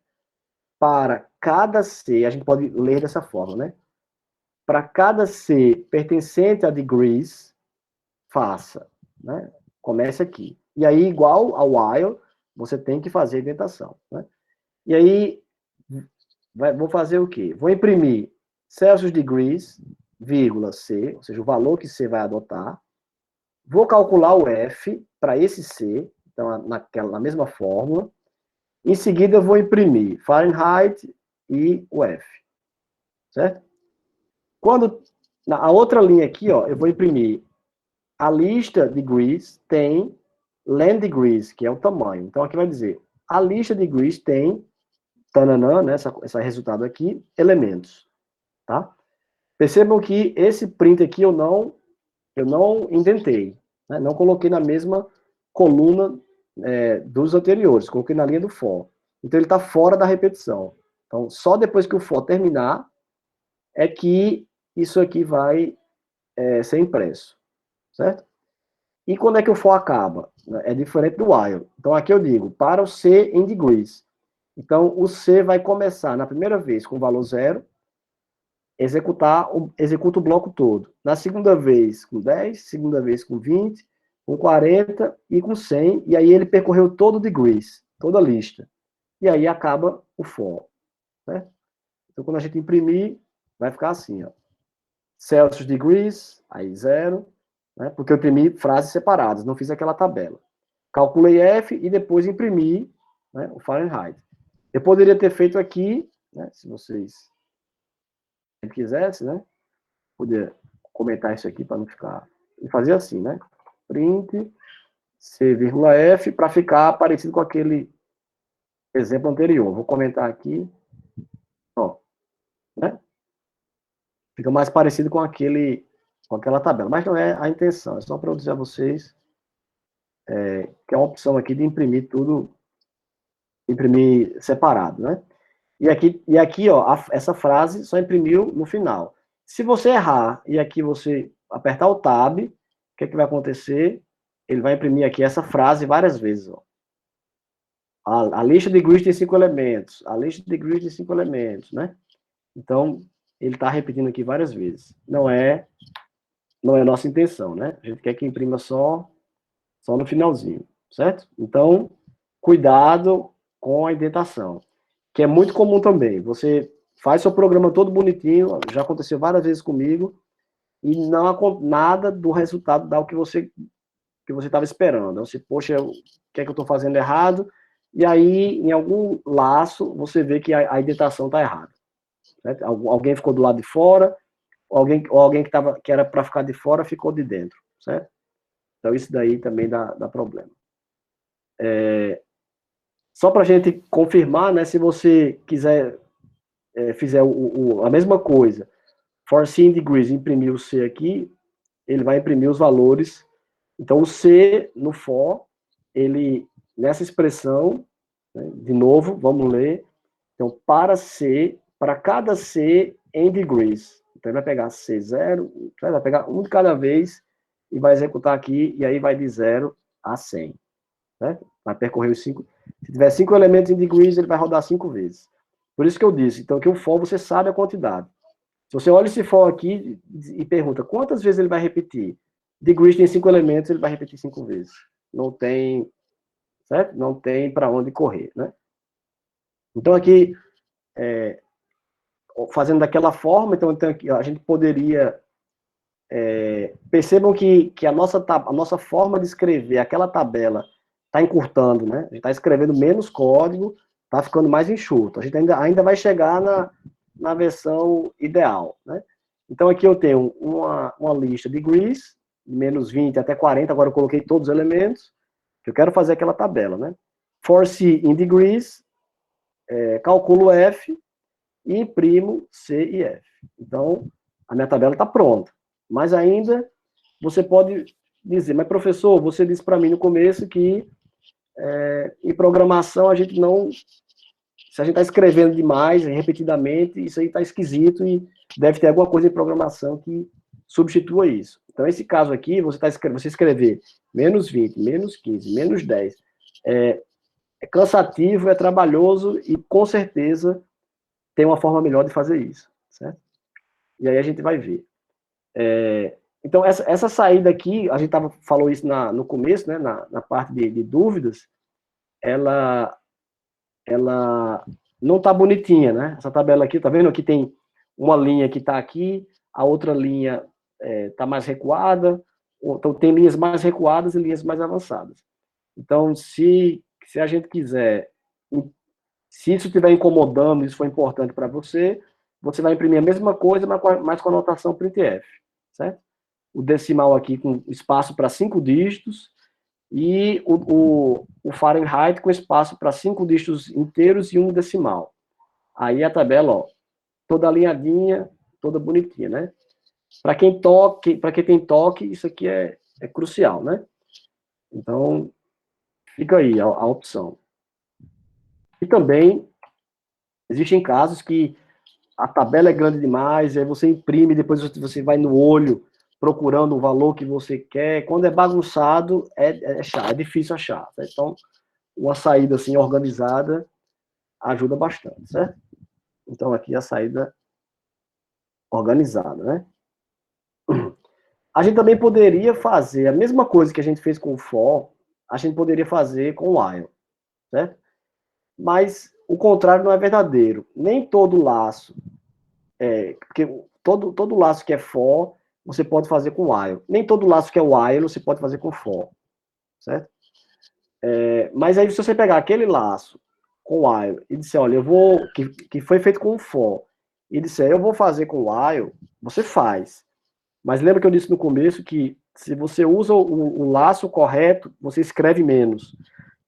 para cada C, a gente pode ler dessa forma, né? Para cada C pertencente a degrees, faça, né? Comece aqui. E aí, igual ao while, você tem que fazer a indentação, né? E aí, vou fazer o quê? Vou imprimir Celsius degrees, vírgula C, ou seja, o valor que C vai adotar. Vou calcular o F para esse C, então, na mesma fórmula. Em seguida, eu vou imprimir Fahrenheit e o F. Certo? Quando, na outra linha aqui, ó, eu vou imprimir a lista de degrees tem len degrees, que é o tamanho. Então, aqui vai dizer, a lista de degrees tem, tananã, né, esse resultado aqui, elementos. Tá? Percebam que esse print aqui eu não indentei. Né? Não coloquei na mesma coluna dos anteriores, coloquei na linha do for. Então, ele está fora da repetição. Então, só depois que o for terminar, é que isso aqui vai ser impresso. Certo? E quando é que o for acaba? É diferente do while. Então, aqui eu digo, para o C em degrees. Então, o C vai começar na primeira vez com o valor 0, executa o bloco todo. Na segunda vez com 10, segunda vez com 20, com 40 e com 100, e aí ele percorreu todo o degrees, toda a lista. E aí acaba o for. Né? Então, quando a gente imprimir, vai ficar assim, ó. Celsius degrees, aí 0, né? Porque eu imprimi frases separadas, não fiz aquela tabela. Calculei F e depois imprimi, né, o Fahrenheit. Eu poderia ter feito aqui, né, se vocês quisessem, né, poder comentar isso aqui para não ficar... E fazer assim, né? Print C,F para ficar parecido com aquele exemplo anterior. Vou comentar aqui. Ó, né? Fica mais parecido com aquela tabela. Mas não é a intenção, é só para eu dizer a vocês que é uma opção aqui de imprimir tudo, imprimir separado, né? E aqui ó, essa frase só imprimiu no final. Se você errar e aqui você apertar o Tab, o que é que vai acontecer? Ele vai imprimir aqui essa frase várias vezes, ó. A lista de grids tem 5 elementos, a lista de grids tem 5 elementos, né? Então, ele está repetindo aqui várias vezes. Não é nossa intenção, né? A gente quer que imprima só no finalzinho, certo? Então, cuidado com a indentação, que é muito comum também. Você faz seu programa todo bonitinho, já aconteceu várias vezes comigo, e não nada do resultado dá o que você estava esperando. Você, poxa, o que é que eu estou fazendo errado? E aí, em algum laço, você vê que a indentação está errada. Certo? Alguém ficou do lado de fora, ou alguém que era para ficar de fora ficou de dentro, certo? Então, isso daí também dá problema. Só para a gente confirmar, né, se você quiser, fizer a mesma coisa, for C in degrees, imprimir o C aqui, ele vai imprimir os valores. Então, o C no for, ele, nessa expressão, né, de novo, vamos ler. Então, para cada C em degrees. Então, ele vai pegar C0, vai pegar um de cada vez e vai executar aqui, e aí vai de 0 a 100. Né? Vai percorrer os 5. Se tiver 5 elementos em degrees, ele vai rodar 5 vezes. Por isso que eu disse, então, que o for você sabe a quantidade. Se você olha esse for aqui e pergunta quantas vezes ele vai repetir, degrees tem 5 elementos, ele vai repetir 5 vezes. Não tem, certo? Não tem para onde correr, né? Então, aqui, fazendo daquela forma, então aqui, a gente poderia... percebam que a nossa forma de escrever aquela tabela está encurtando, né? A gente está escrevendo menos código, está ficando mais enxuto. A gente ainda vai chegar na versão ideal, né? Então, aqui eu tenho uma lista de degrees, menos 20 até 40, agora eu coloquei todos os elementos, que eu quero fazer aquela tabela, né? For C in degrees, calculo F e imprimo C e F. Então, a minha tabela está pronta. Mas ainda, você pode dizer, mas professor, você disse para mim no começo que em programação a gente não... Se a gente está escrevendo demais, repetidamente, isso aí está esquisito e deve ter alguma coisa em programação que substitua isso. Então, esse caso aqui, você escrever menos 20, menos 15, menos 10, é cansativo, é trabalhoso e, com certeza, tem uma forma melhor de fazer isso, certo? E aí a gente vai ver. Então, essa saída aqui, a gente falou isso no começo, né, na parte de dúvidas, ela não está bonitinha, né? Essa tabela aqui, tá vendo? Aqui tem uma linha que está aqui, a outra linha está mais recuada, então tem linhas mais recuadas e linhas mais avançadas. Então, se a gente quiser, se isso estiver incomodando, isso for importante para você, você vai imprimir a mesma coisa, mas com a notação printf, certo? O decimal aqui com espaço para 5 dígitos, e o Fahrenheit com espaço para 5 dígitos inteiros e um decimal. Aí a tabela, ó, toda alinhadinha, toda bonitinha, né? Para quem tem toque, isso aqui é crucial, né? Então, fica aí a opção. E também, existem casos que a tabela é grande demais, aí você imprime, depois você vai no olho, procurando o valor que você quer. Quando é bagunçado, é difícil achar. Certo? Então, uma saída assim organizada ajuda bastante, certo? Então, aqui a saída organizada, né? A gente também poderia fazer a mesma coisa que a gente fez com o for, a gente poderia fazer com o while, certo? Mas o contrário não é verdadeiro. Nem todo laço, porque todo laço que é for, você pode fazer com while. Nem todo laço que é while, você pode fazer com for, certo? Mas aí, se você pegar aquele laço com while e disser, olha, que foi feito com for, e disser, eu vou fazer com while, você faz. Mas lembra que eu disse no começo que se você usa o laço correto, você escreve menos.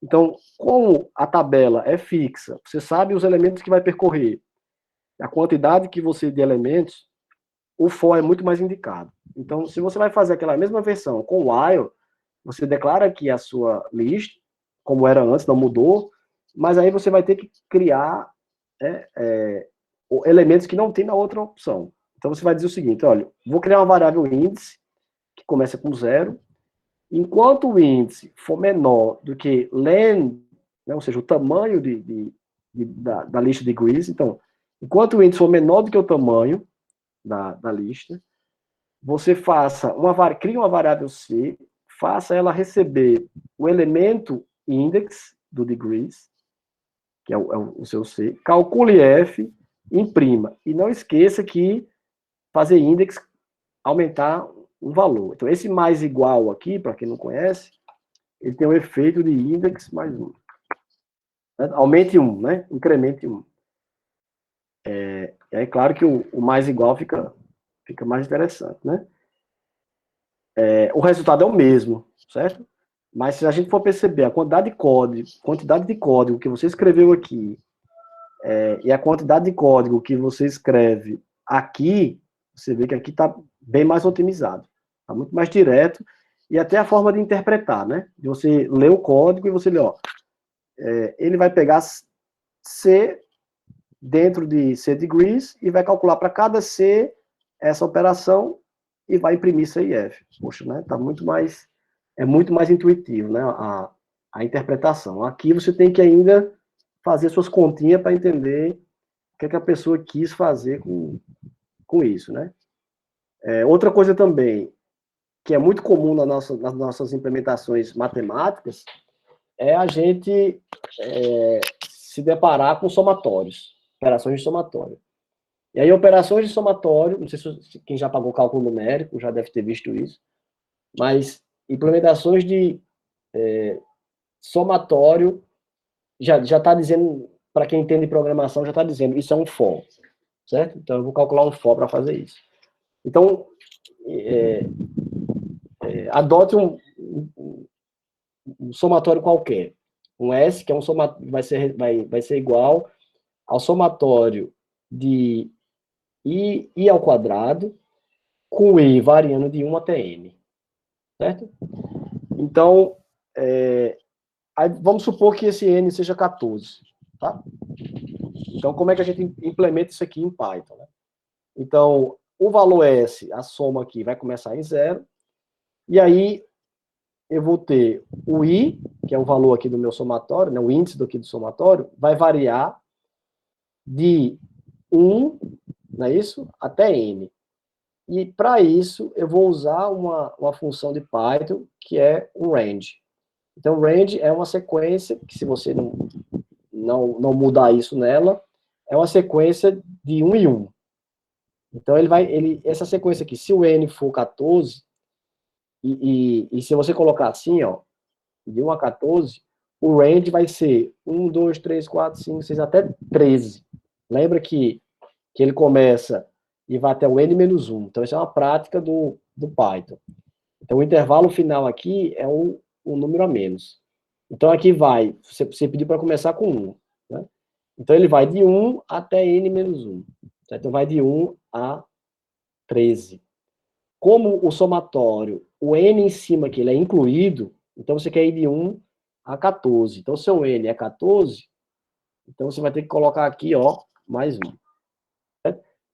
Então, como a tabela é fixa, você sabe os elementos que vai percorrer, a quantidade que você de elementos, o for é muito mais indicado. Então, se você vai fazer aquela mesma versão com while, você declara aqui a sua list, como era antes, não mudou, mas aí você vai ter que criar elementos que não tem na outra opção. Então, você vai dizer o seguinte, olha, vou criar uma variável índice, que começa com 0, enquanto o índice for menor do que len, né, ou seja, o tamanho da lista de degrees, então, enquanto o índice for menor do que o tamanho da lista, você cria uma variável C, faça ela receber o elemento index do degrees, que é o seu C, calcule F, imprima. E não esqueça que fazer index aumentar um valor. Então, esse mais igual aqui, para quem não conhece, ele tem o efeito de index mais 1. Aumente 1, né? Incremente 1. E aí, claro que o mais igual fica mais interessante, né? O resultado é o mesmo, certo? Mas se a gente for perceber a quantidade de código que você escreveu aqui e a quantidade de código que você escreve aqui, você vê que aqui está bem mais otimizado. Está muito mais direto. E até a forma de interpretar, né? De você ler o código e você ler, ó, ele vai pegar C dentro de C degrees e vai calcular para cada C essa operação e vai imprimir C e F. Poxa, né? Tá muito mais, é muito mais intuitivo, né? A interpretação. Aqui você tem que ainda fazer suas continhas para entender o que a pessoa quis fazer com isso, né? Outra coisa também, que é muito comum nas nossas implementações matemáticas, é a gente se deparar com somatórios, operações de somatório. E aí, operações de somatório, não sei se quem já pagou cálculo numérico já deve ter visto isso, mas implementações de somatório já está dizendo, para quem entende programação, já está dizendo, isso é um for, certo? Então, eu vou calcular um for para fazer isso. Então, adote um somatório qualquer. Um S, que é um somatório, vai ser igual ao somatório de I ao quadrado, com I variando de 1 até N. Certo? Então, aí vamos supor que esse N seja 14. Tá? Então, como é que a gente implementa isso aqui em Python? Né? Então, o valor S, a soma aqui, vai começar em 0. E aí, eu vou ter o I, que é o valor aqui do meu somatório, né, o índice aqui do somatório, vai variar de 1, não é isso? Até N. E para isso, eu vou usar uma função de Python, que é o range. Então, range é uma sequência, que se você não mudar isso nela, é uma sequência de 1 em 1. Então, essa sequência aqui, se o N for 14, e se você colocar assim, ó, de 1 a 14, o range vai ser 1, 2, 3, 4, 5, 6, até 13. Lembra que ele começa e vai até o n-1. Então, isso é uma prática do Python. Então, o intervalo final aqui é um número a menos. Então, aqui você pediu para começar com 1. Né? Então, ele vai de 1 até n-1. Então, vai de 1 a 13. Como o somatório, o n em cima aqui, ele é incluído, então você quer ir de 1 a 14. Então, seu n é 14, então você vai ter que colocar aqui, ó, mais 1.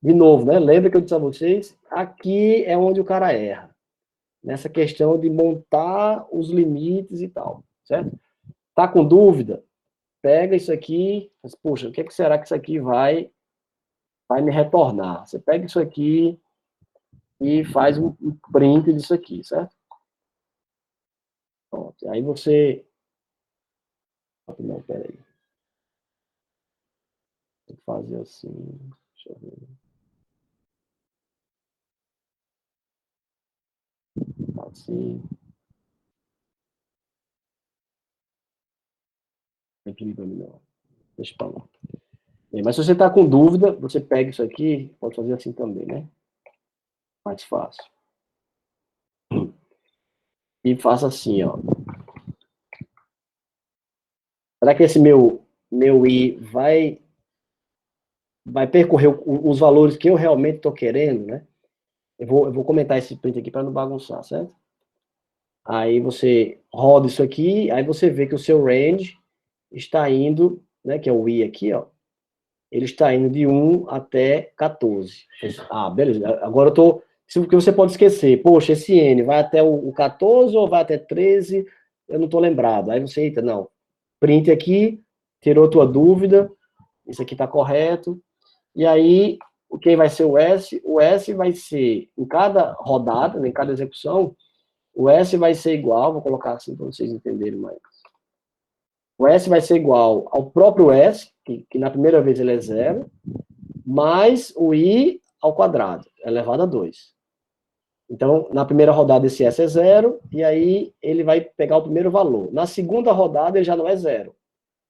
de novo, né? Lembra que eu disse a vocês? Aqui é onde o cara erra. Nessa questão de montar os limites e tal, certo? Tá com dúvida? Pega isso aqui, mas, poxa, o que, será que isso aqui vai me retornar? Você pega isso aqui e faz um print disso aqui, certo? Pronto. Aí você... Não, peraí. Tem que fazer assim. Deixa eu ver. Assim. Imprimir para mim, não. Deixa para lá. Bem, mas se você está com dúvida, você pega isso aqui, pode fazer assim também, né? Mais fácil. E faça assim, ó. Será que esse meu I vai percorrer os valores que eu realmente estou querendo, né? Eu vou comentar esse print aqui para não bagunçar, certo? Aí você roda isso aqui, aí você vê que o seu range está indo, né, que é o I aqui, ó, ele está indo de 1 até 14. Ah, beleza. Agora eu tô... Porque você pode esquecer, poxa, esse N vai até o 14 ou vai até 13? Eu não estou lembrado. Aí você, eita, não. Print aqui, tirou tua dúvida, isso aqui está correto. E aí, quem vai ser o S? O S vai ser, em cada rodada, em cada execução, o S vai ser igual, vou colocar assim para vocês entenderem mais. O S vai ser igual ao próprio S, que na primeira vez ele é 0, mais o I ao quadrado, elevado a 2. Então, na primeira rodada esse S é 0, e aí ele vai pegar o primeiro valor. Na segunda rodada ele já não é 0.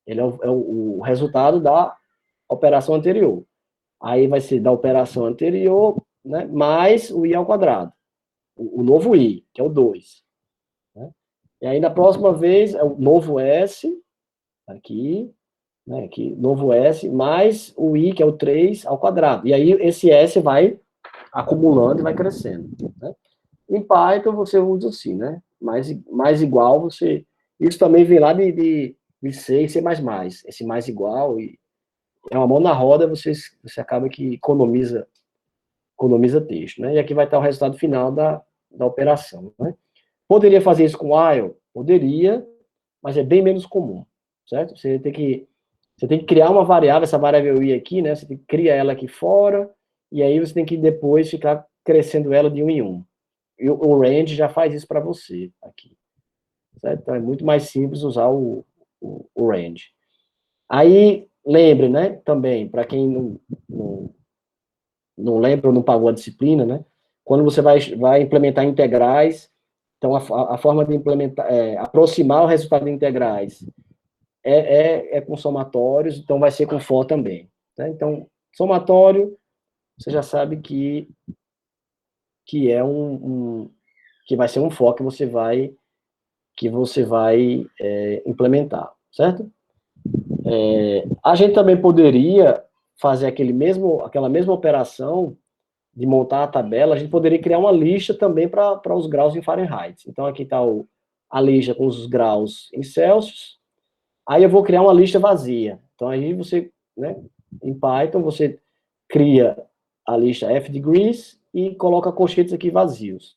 Ele é o resultado da operação anterior. Aí vai ser da operação anterior, né, mais o I ao quadrado. O novo I, que é o 2. Né? E aí na próxima vez é o novo S, aqui, né, aqui, novo S, mais o I, que é o 3, ao quadrado. E aí esse S vai acumulando e vai crescendo. Né? Em Python você usa assim, né? Mais igual você... Isso também vem lá de C e C++. Esse mais igual, e é uma mão na roda, você acaba que economiza texto, né? E aqui vai estar o resultado final da operação, né? Poderia fazer isso com while? Poderia, mas é bem menos comum, certo? Você tem que criar uma variável, essa variável i aqui, né? Você tem que criar ela aqui fora, e aí você tem que depois ficar crescendo ela de 1 em 1. E o range já faz isso para você aqui, certo? Então é muito mais simples usar o range. Aí, lembre, né, também, para quem não lembra ou não pagou a disciplina, né? Quando você vai implementar integrais, então a forma de implementar, aproximar o resultado de integrais é com somatórios, então vai ser com for também. Né? Então, somatório, você já sabe que é que vai ser um for que você vai implementar, certo? A gente também poderia fazer aquela mesma operação de montar a tabela, a gente poderia criar uma lista também para os graus em Fahrenheit. Então, aqui está a lista com os graus em Celsius. Aí eu vou criar uma lista vazia. Então, aí você, né, em Python, você cria a lista F degrees e coloca colchetes aqui vazios.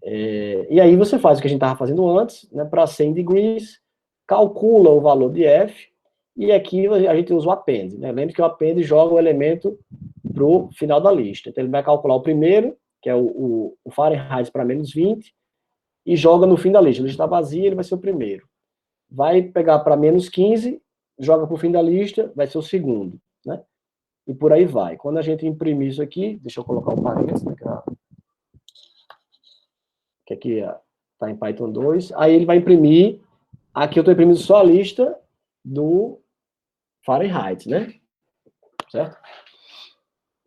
E aí você faz o que a gente estava fazendo antes, né, para 100 degrees, calcula o valor de F, e aqui a gente usa o append. Né? Lembre que o append joga o elemento para o final da lista. Então, ele vai calcular o primeiro, que é o Fahrenheit para menos 20, e joga no fim da lista. A lista está vazia, ele vai ser o primeiro. Vai pegar para menos 15, joga para o fim da lista, vai ser o segundo. Né? E por aí vai. Quando a gente imprimir isso aqui, deixa eu colocar o parênteses, né, que aqui está em Python 2, aí ele vai imprimir, aqui eu estou imprimindo só a lista do Fahrenheit, né? Certo?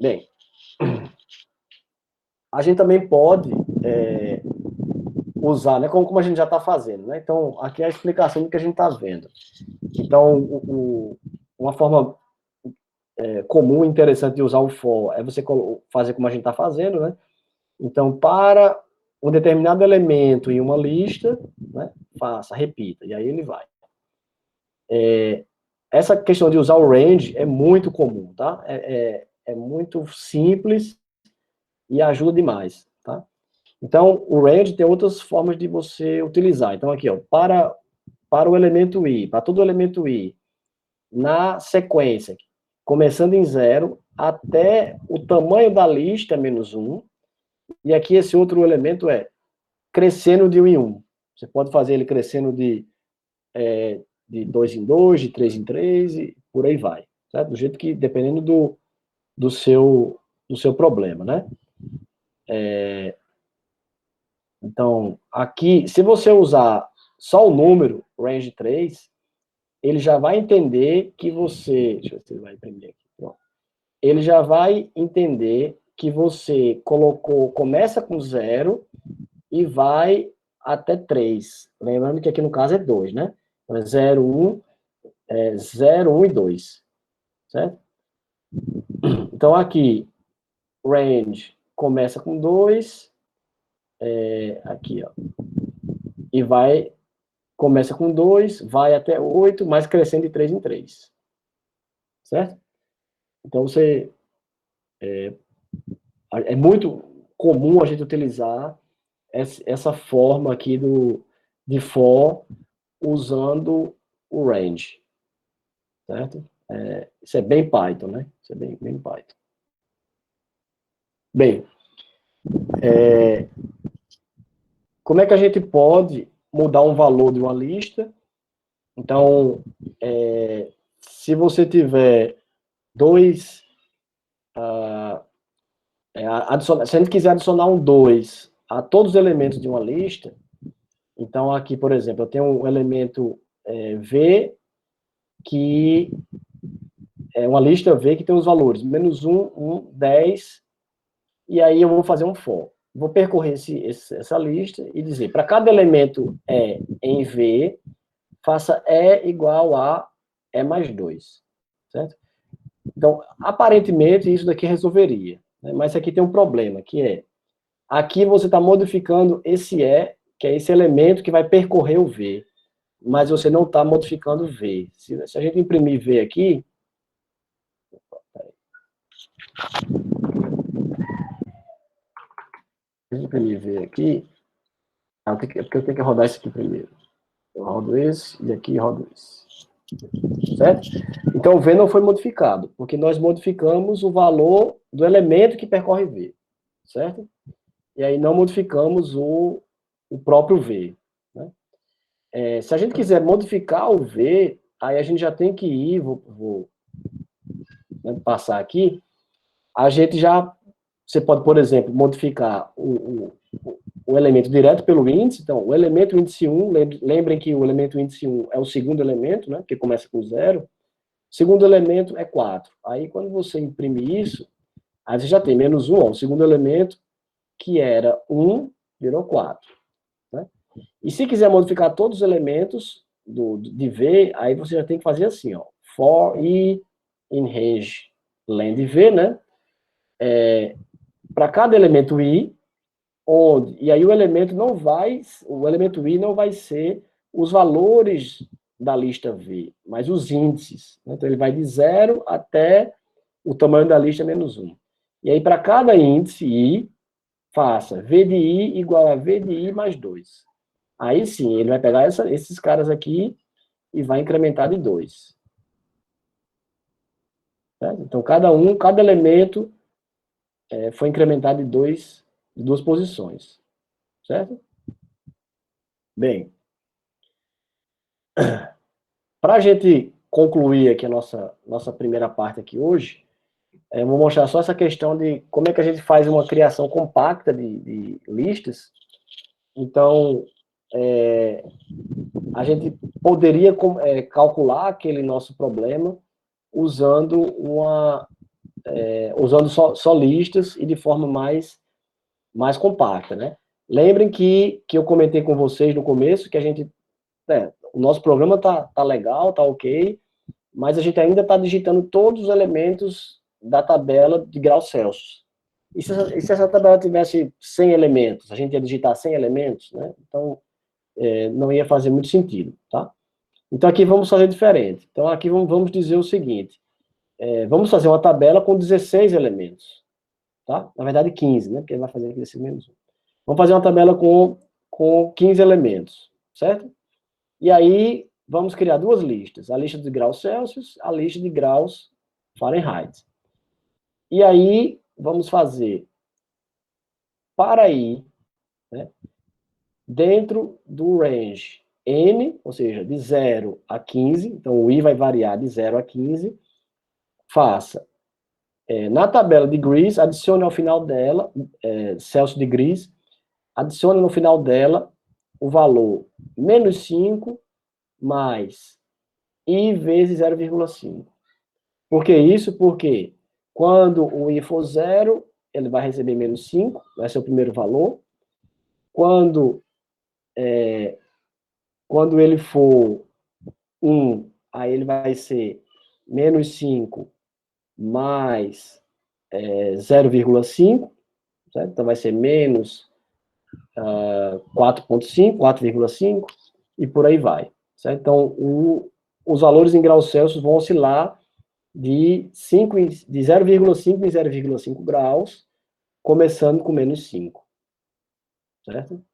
Bem, a gente também pode usar, né, como a gente já está fazendo, né? Então, aqui é a explicação do que a gente está vendo. Então, uma forma comum e interessante de usar o for é você fazer como a gente está fazendo, né? Então, para um determinado elemento em uma lista, né, repita, e aí ele vai. Essa questão de usar o range é muito comum, tá? é muito simples e ajuda demais, tá? Então, o range tem outras formas de você utilizar. Então, aqui, ó, para o elemento i, para todo elemento i, na sequência, começando em 0, até o tamanho da lista, menos 1, e aqui esse outro elemento é crescendo de 1 em 1. Você pode fazer ele crescendo de 2 em 2, de 3 em 3, e por aí vai. Certo? Do jeito que, dependendo do seu problema, né? Então, aqui, se você usar só o número, range 3, ele já vai entender que você... Deixa eu ver se ele vai imprimir aqui. Pronto. Ele já vai entender que você começa com 0 e vai até 3. Lembrando que aqui no caso é 2, né? Então, é 0, 1 e 2. Certo? Então, aqui, range começa com 2, aqui, ó, e começa com 2, vai até 8, mas crescendo de 3 em 3. Certo? Então, é muito comum a gente utilizar essa forma aqui de for usando o range. Certo? Isso é bem Python, né? Isso é bem Python. Bem, como é que a gente pode mudar um valor de uma lista? Então, se você tiver dois... se a gente quiser adicionar um 2 a todos os elementos de uma lista, então aqui, por exemplo, eu tenho um elemento V, que é uma lista V que tem os valores menos 1, 1, 10, e aí eu vou fazer um for. Vou percorrer essa lista e dizer, para cada elemento E em V, faça E igual a E mais 2, certo? Então, aparentemente, isso daqui resolveria, né? Mas aqui tem um problema, que é, aqui você está modificando esse E, que é esse elemento que vai percorrer o V, mas você não está modificando o V. Se a gente imprimir V aqui, imprimir V aqui, porque eu tenho que rodar isso aqui primeiro. Eu rodo esse, e aqui rodo esse. Certo? Então, o V não foi modificado, porque nós modificamos o valor do elemento que percorre V. Certo? E aí não modificamos o próprio V. Né? Se a gente quiser modificar o V, aí a gente já tem que ir, vou passar aqui, a gente já... Você pode, por exemplo, modificar o elemento direto pelo índice. Então, o elemento índice 1, lembrem que o elemento índice 1 é o segundo elemento, né, que começa com 0. O segundo elemento é 4. Aí, quando você imprime isso, aí você já tem menos 1, ó, o segundo elemento, que era 1, virou 4. Né? E se quiser modificar todos os elementos de V, aí você já tem que fazer assim, ó, for i in range len V, né? Para cada elemento i, e aí o elemento i não vai ser os valores da lista V, mas os índices. Né? Então, ele vai de 0 até o tamanho da lista menos 1. E aí, para cada índice i, faça V de i igual a V de i mais 2. Aí sim, ele vai pegar esses caras aqui e vai incrementar de 2. Certo? Então, cada elemento foi incrementado de duas posições. Certo? Bem, para a gente concluir aqui a nossa primeira parte aqui hoje, eu vou mostrar só essa questão de como é que a gente faz uma criação compacta de listas. Então, a gente poderia calcular aquele nosso problema usando só listas e de forma mais compacta, né? Lembrem que eu comentei com vocês no começo que a gente, o nosso programa tá legal, tá ok, mas a gente ainda está digitando todos os elementos da tabela de graus Celsius. E se essa tabela tivesse 100 elementos, a gente ia digitar 100 elementos, né? Então, não ia fazer muito sentido, tá? Então, aqui vamos fazer diferente. Então, aqui vamos dizer o seguinte, vamos fazer uma tabela com 16 elementos, tá? Na verdade, 15, né? Porque ele vai fazer aqui esse menos 1. Vamos fazer uma tabela com 15 elementos, certo? E aí, vamos criar duas listas, a lista de graus Celsius, a lista de graus Fahrenheit. E aí, vamos fazer para i, né, dentro do range n, ou seja, de 0 a 15, então o i vai variar de 0 a 15, faça, na tabela de degrees, adicione ao final dela, Celsius degrees, adicione no final dela o valor menos 5 mais i vezes 0,5. Por que isso? Porque quando o i for 0, ele vai receber menos 5, vai ser o primeiro valor. Quando ele for 1, aí ele vai ser menos 5 mais 0,5, certo? Então vai ser menos 4,5, 4,5, e por aí vai. Certo? Então, os valores em graus Celsius vão oscilar de 0,5 em 0,5 graus, começando com menos 5. Certo?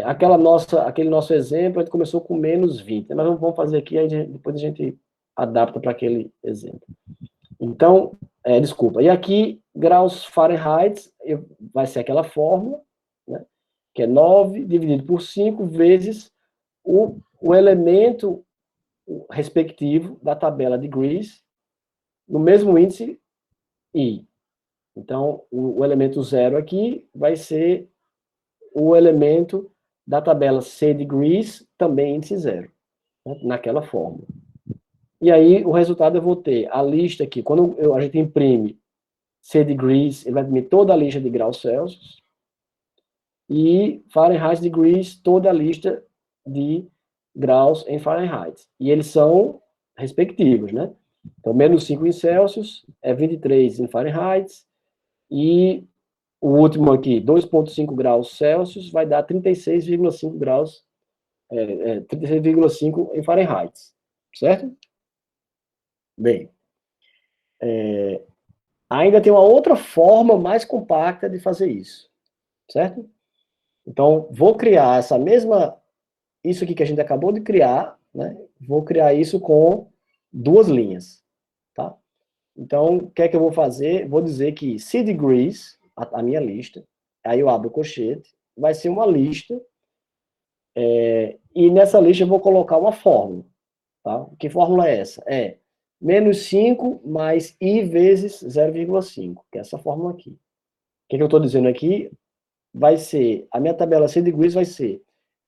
Aquele nosso exemplo, a gente começou com menos 20, mas vamos fazer aqui, aí depois a gente adapta para aquele exemplo. Então, desculpa, e aqui, graus Fahrenheit, vai ser aquela fórmula, né, que é 9 dividido por 5 vezes o elemento respectivo da tabela de degrees, no mesmo índice i. Então, o elemento 0 aqui vai ser o elemento da tabela C degrees, também índice 0, né, naquela fórmula. E aí, o resultado eu vou ter a lista aqui, quando a gente imprime C degrees, ele vai imprimir toda a lista de graus Celsius, e Fahrenheit degrees, toda a lista de graus em Fahrenheit. E eles são respectivos, né? Então, menos 5 em Celsius é 23 em Fahrenheit, e o último aqui, 2,5 graus Celsius, vai dar 36,5 graus, 36,5 em Fahrenheit, certo? Bem, ainda tem uma outra forma mais compacta de fazer isso, certo? Então, vou criar isso aqui que a gente acabou de criar, né? Vou criar isso com duas linhas, tá? Então, o que é que eu vou fazer? Vou dizer que C degrees, a minha lista, aí eu abro o colchete, vai ser uma lista, e nessa lista eu vou colocar uma fórmula, tá? Que fórmula é essa? É menos 5 mais i vezes 0,5, que é essa fórmula aqui. O que eu estou dizendo aqui? Vai ser, a minha tabela C degrees vai ser,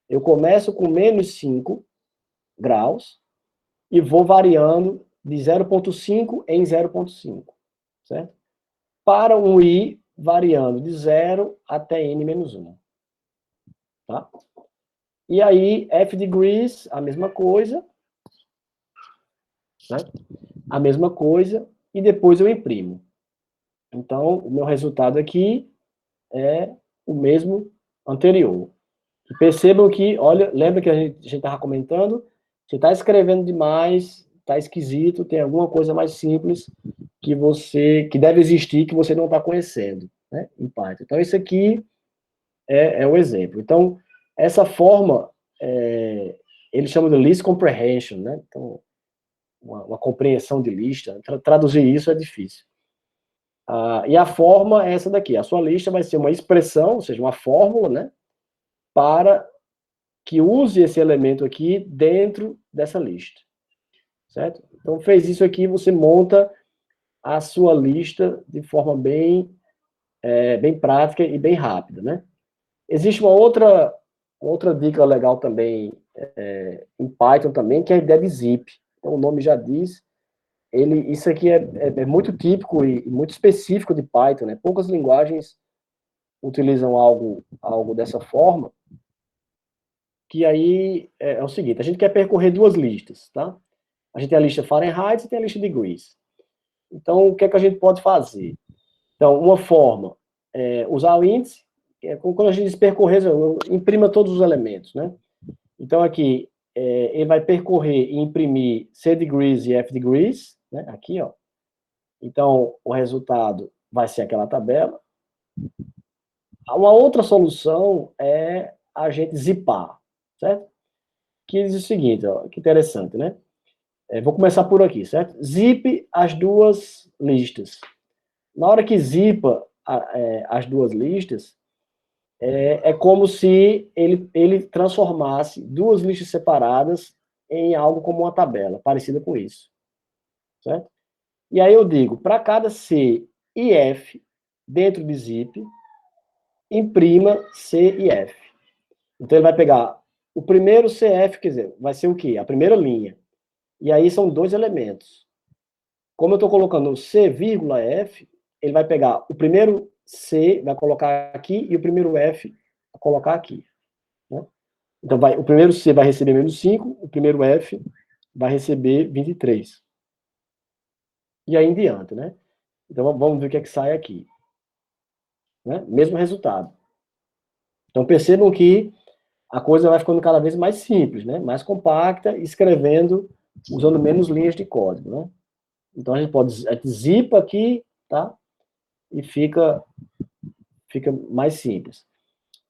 eu começo com menos 5 graus e vou variando de 0,5 em 0,5, certo? Para um i variando de 0 até n menos 1. Tá? E aí, F degrees, a mesma coisa, né? A mesma coisa, e depois eu imprimo. Então, o meu resultado aqui é o mesmo anterior. E percebam que, olha, lembra que a gente estava comentando? Você está escrevendo demais, está esquisito, tem alguma coisa mais simples que deve existir, que você não está conhecendo, né, em Python. Então, esse aqui é o exemplo. Então, essa forma, eles chamam de list comprehension, né? Então, uma compreensão de lista. Traduzir isso é difícil. E a forma é essa daqui. A sua lista vai ser uma expressão, ou seja, uma fórmula, né, para que use esse elemento aqui dentro dessa lista. Certo? Então, fez isso aqui, você monta a sua lista de forma bem prática e bem rápida, né? Existe uma outra dica legal também em Python também, que é DevZip. Então, o nome já diz, isso aqui é muito típico e muito específico de Python, né? Poucas linguagens utilizam algo dessa forma, que aí é o seguinte, a gente quer percorrer duas listas, tá? A gente tem a lista Fahrenheit e tem a lista degrees. Então, o que é que a gente pode fazer? Então, uma forma é usar o índice, quando a gente diz percorrer, imprima todos os elementos, né? Então, aqui, ele vai percorrer e imprimir C degrees e F degrees, né? Aqui, ó. Então, o resultado vai ser aquela tabela. Uma outra solução é a gente zipar, certo? Que diz o seguinte, ó, que interessante, né? Vou começar por aqui, certo? Zip as duas listas. Na hora que zipa as duas listas, é como se ele transformasse duas listas separadas em algo como uma tabela, parecida com isso, certo? E aí eu digo, para cada C e F dentro de zip, imprima C e F. Então ele vai pegar o primeiro CF, quer dizer, vai ser o quê? A primeira linha. E aí são dois elementos. Como eu estou colocando C, F, ele vai pegar o primeiro C, vai colocar aqui, e o primeiro F vai colocar aqui. Né? Então, o primeiro C vai receber menos 5, o primeiro F vai receber 23. E aí em diante, né? Então, vamos ver o que é que sai aqui. Né? Mesmo resultado. Então, percebam que a coisa vai ficando cada vez mais simples, né? Mais compacta, escrevendo, usando menos linhas de código, né? Então, a gente zipa aqui, tá? E fica mais simples.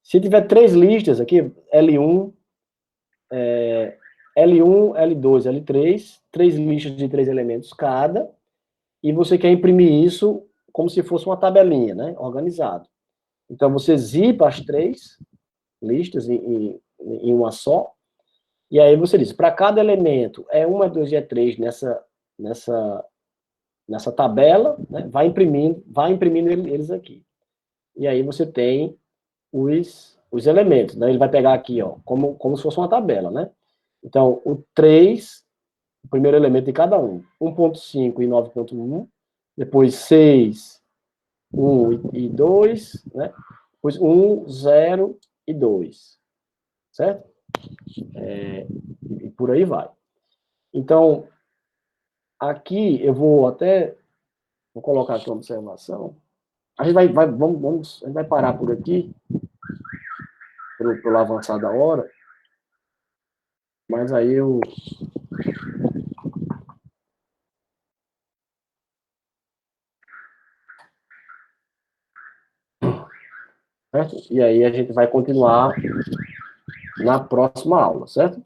Se tiver três listas aqui, L1, L1, L2, L3, três listas de três elementos cada, e você quer imprimir isso como se fosse uma tabelinha, né? Organizado. Então, você zipa as três listas em uma só, e aí você diz, para cada elemento, E1, E2 e E3 nessa tabela, né? Vai imprimindo eles aqui. E aí você tem os elementos, né? Ele vai pegar aqui, ó, como se fosse uma tabela, né? Então, o 3, o primeiro elemento de cada um, 1.5 e 9.1, depois 6, 1 e 2, né? Depois 1, 0 e 2, certo? E por aí vai. Então, aqui eu vou colocar aqui uma observação. A gente a gente vai parar por aqui, pelo avançar da hora, mas aí eu. Certo? E aí a gente vai continuar na próxima aula, certo?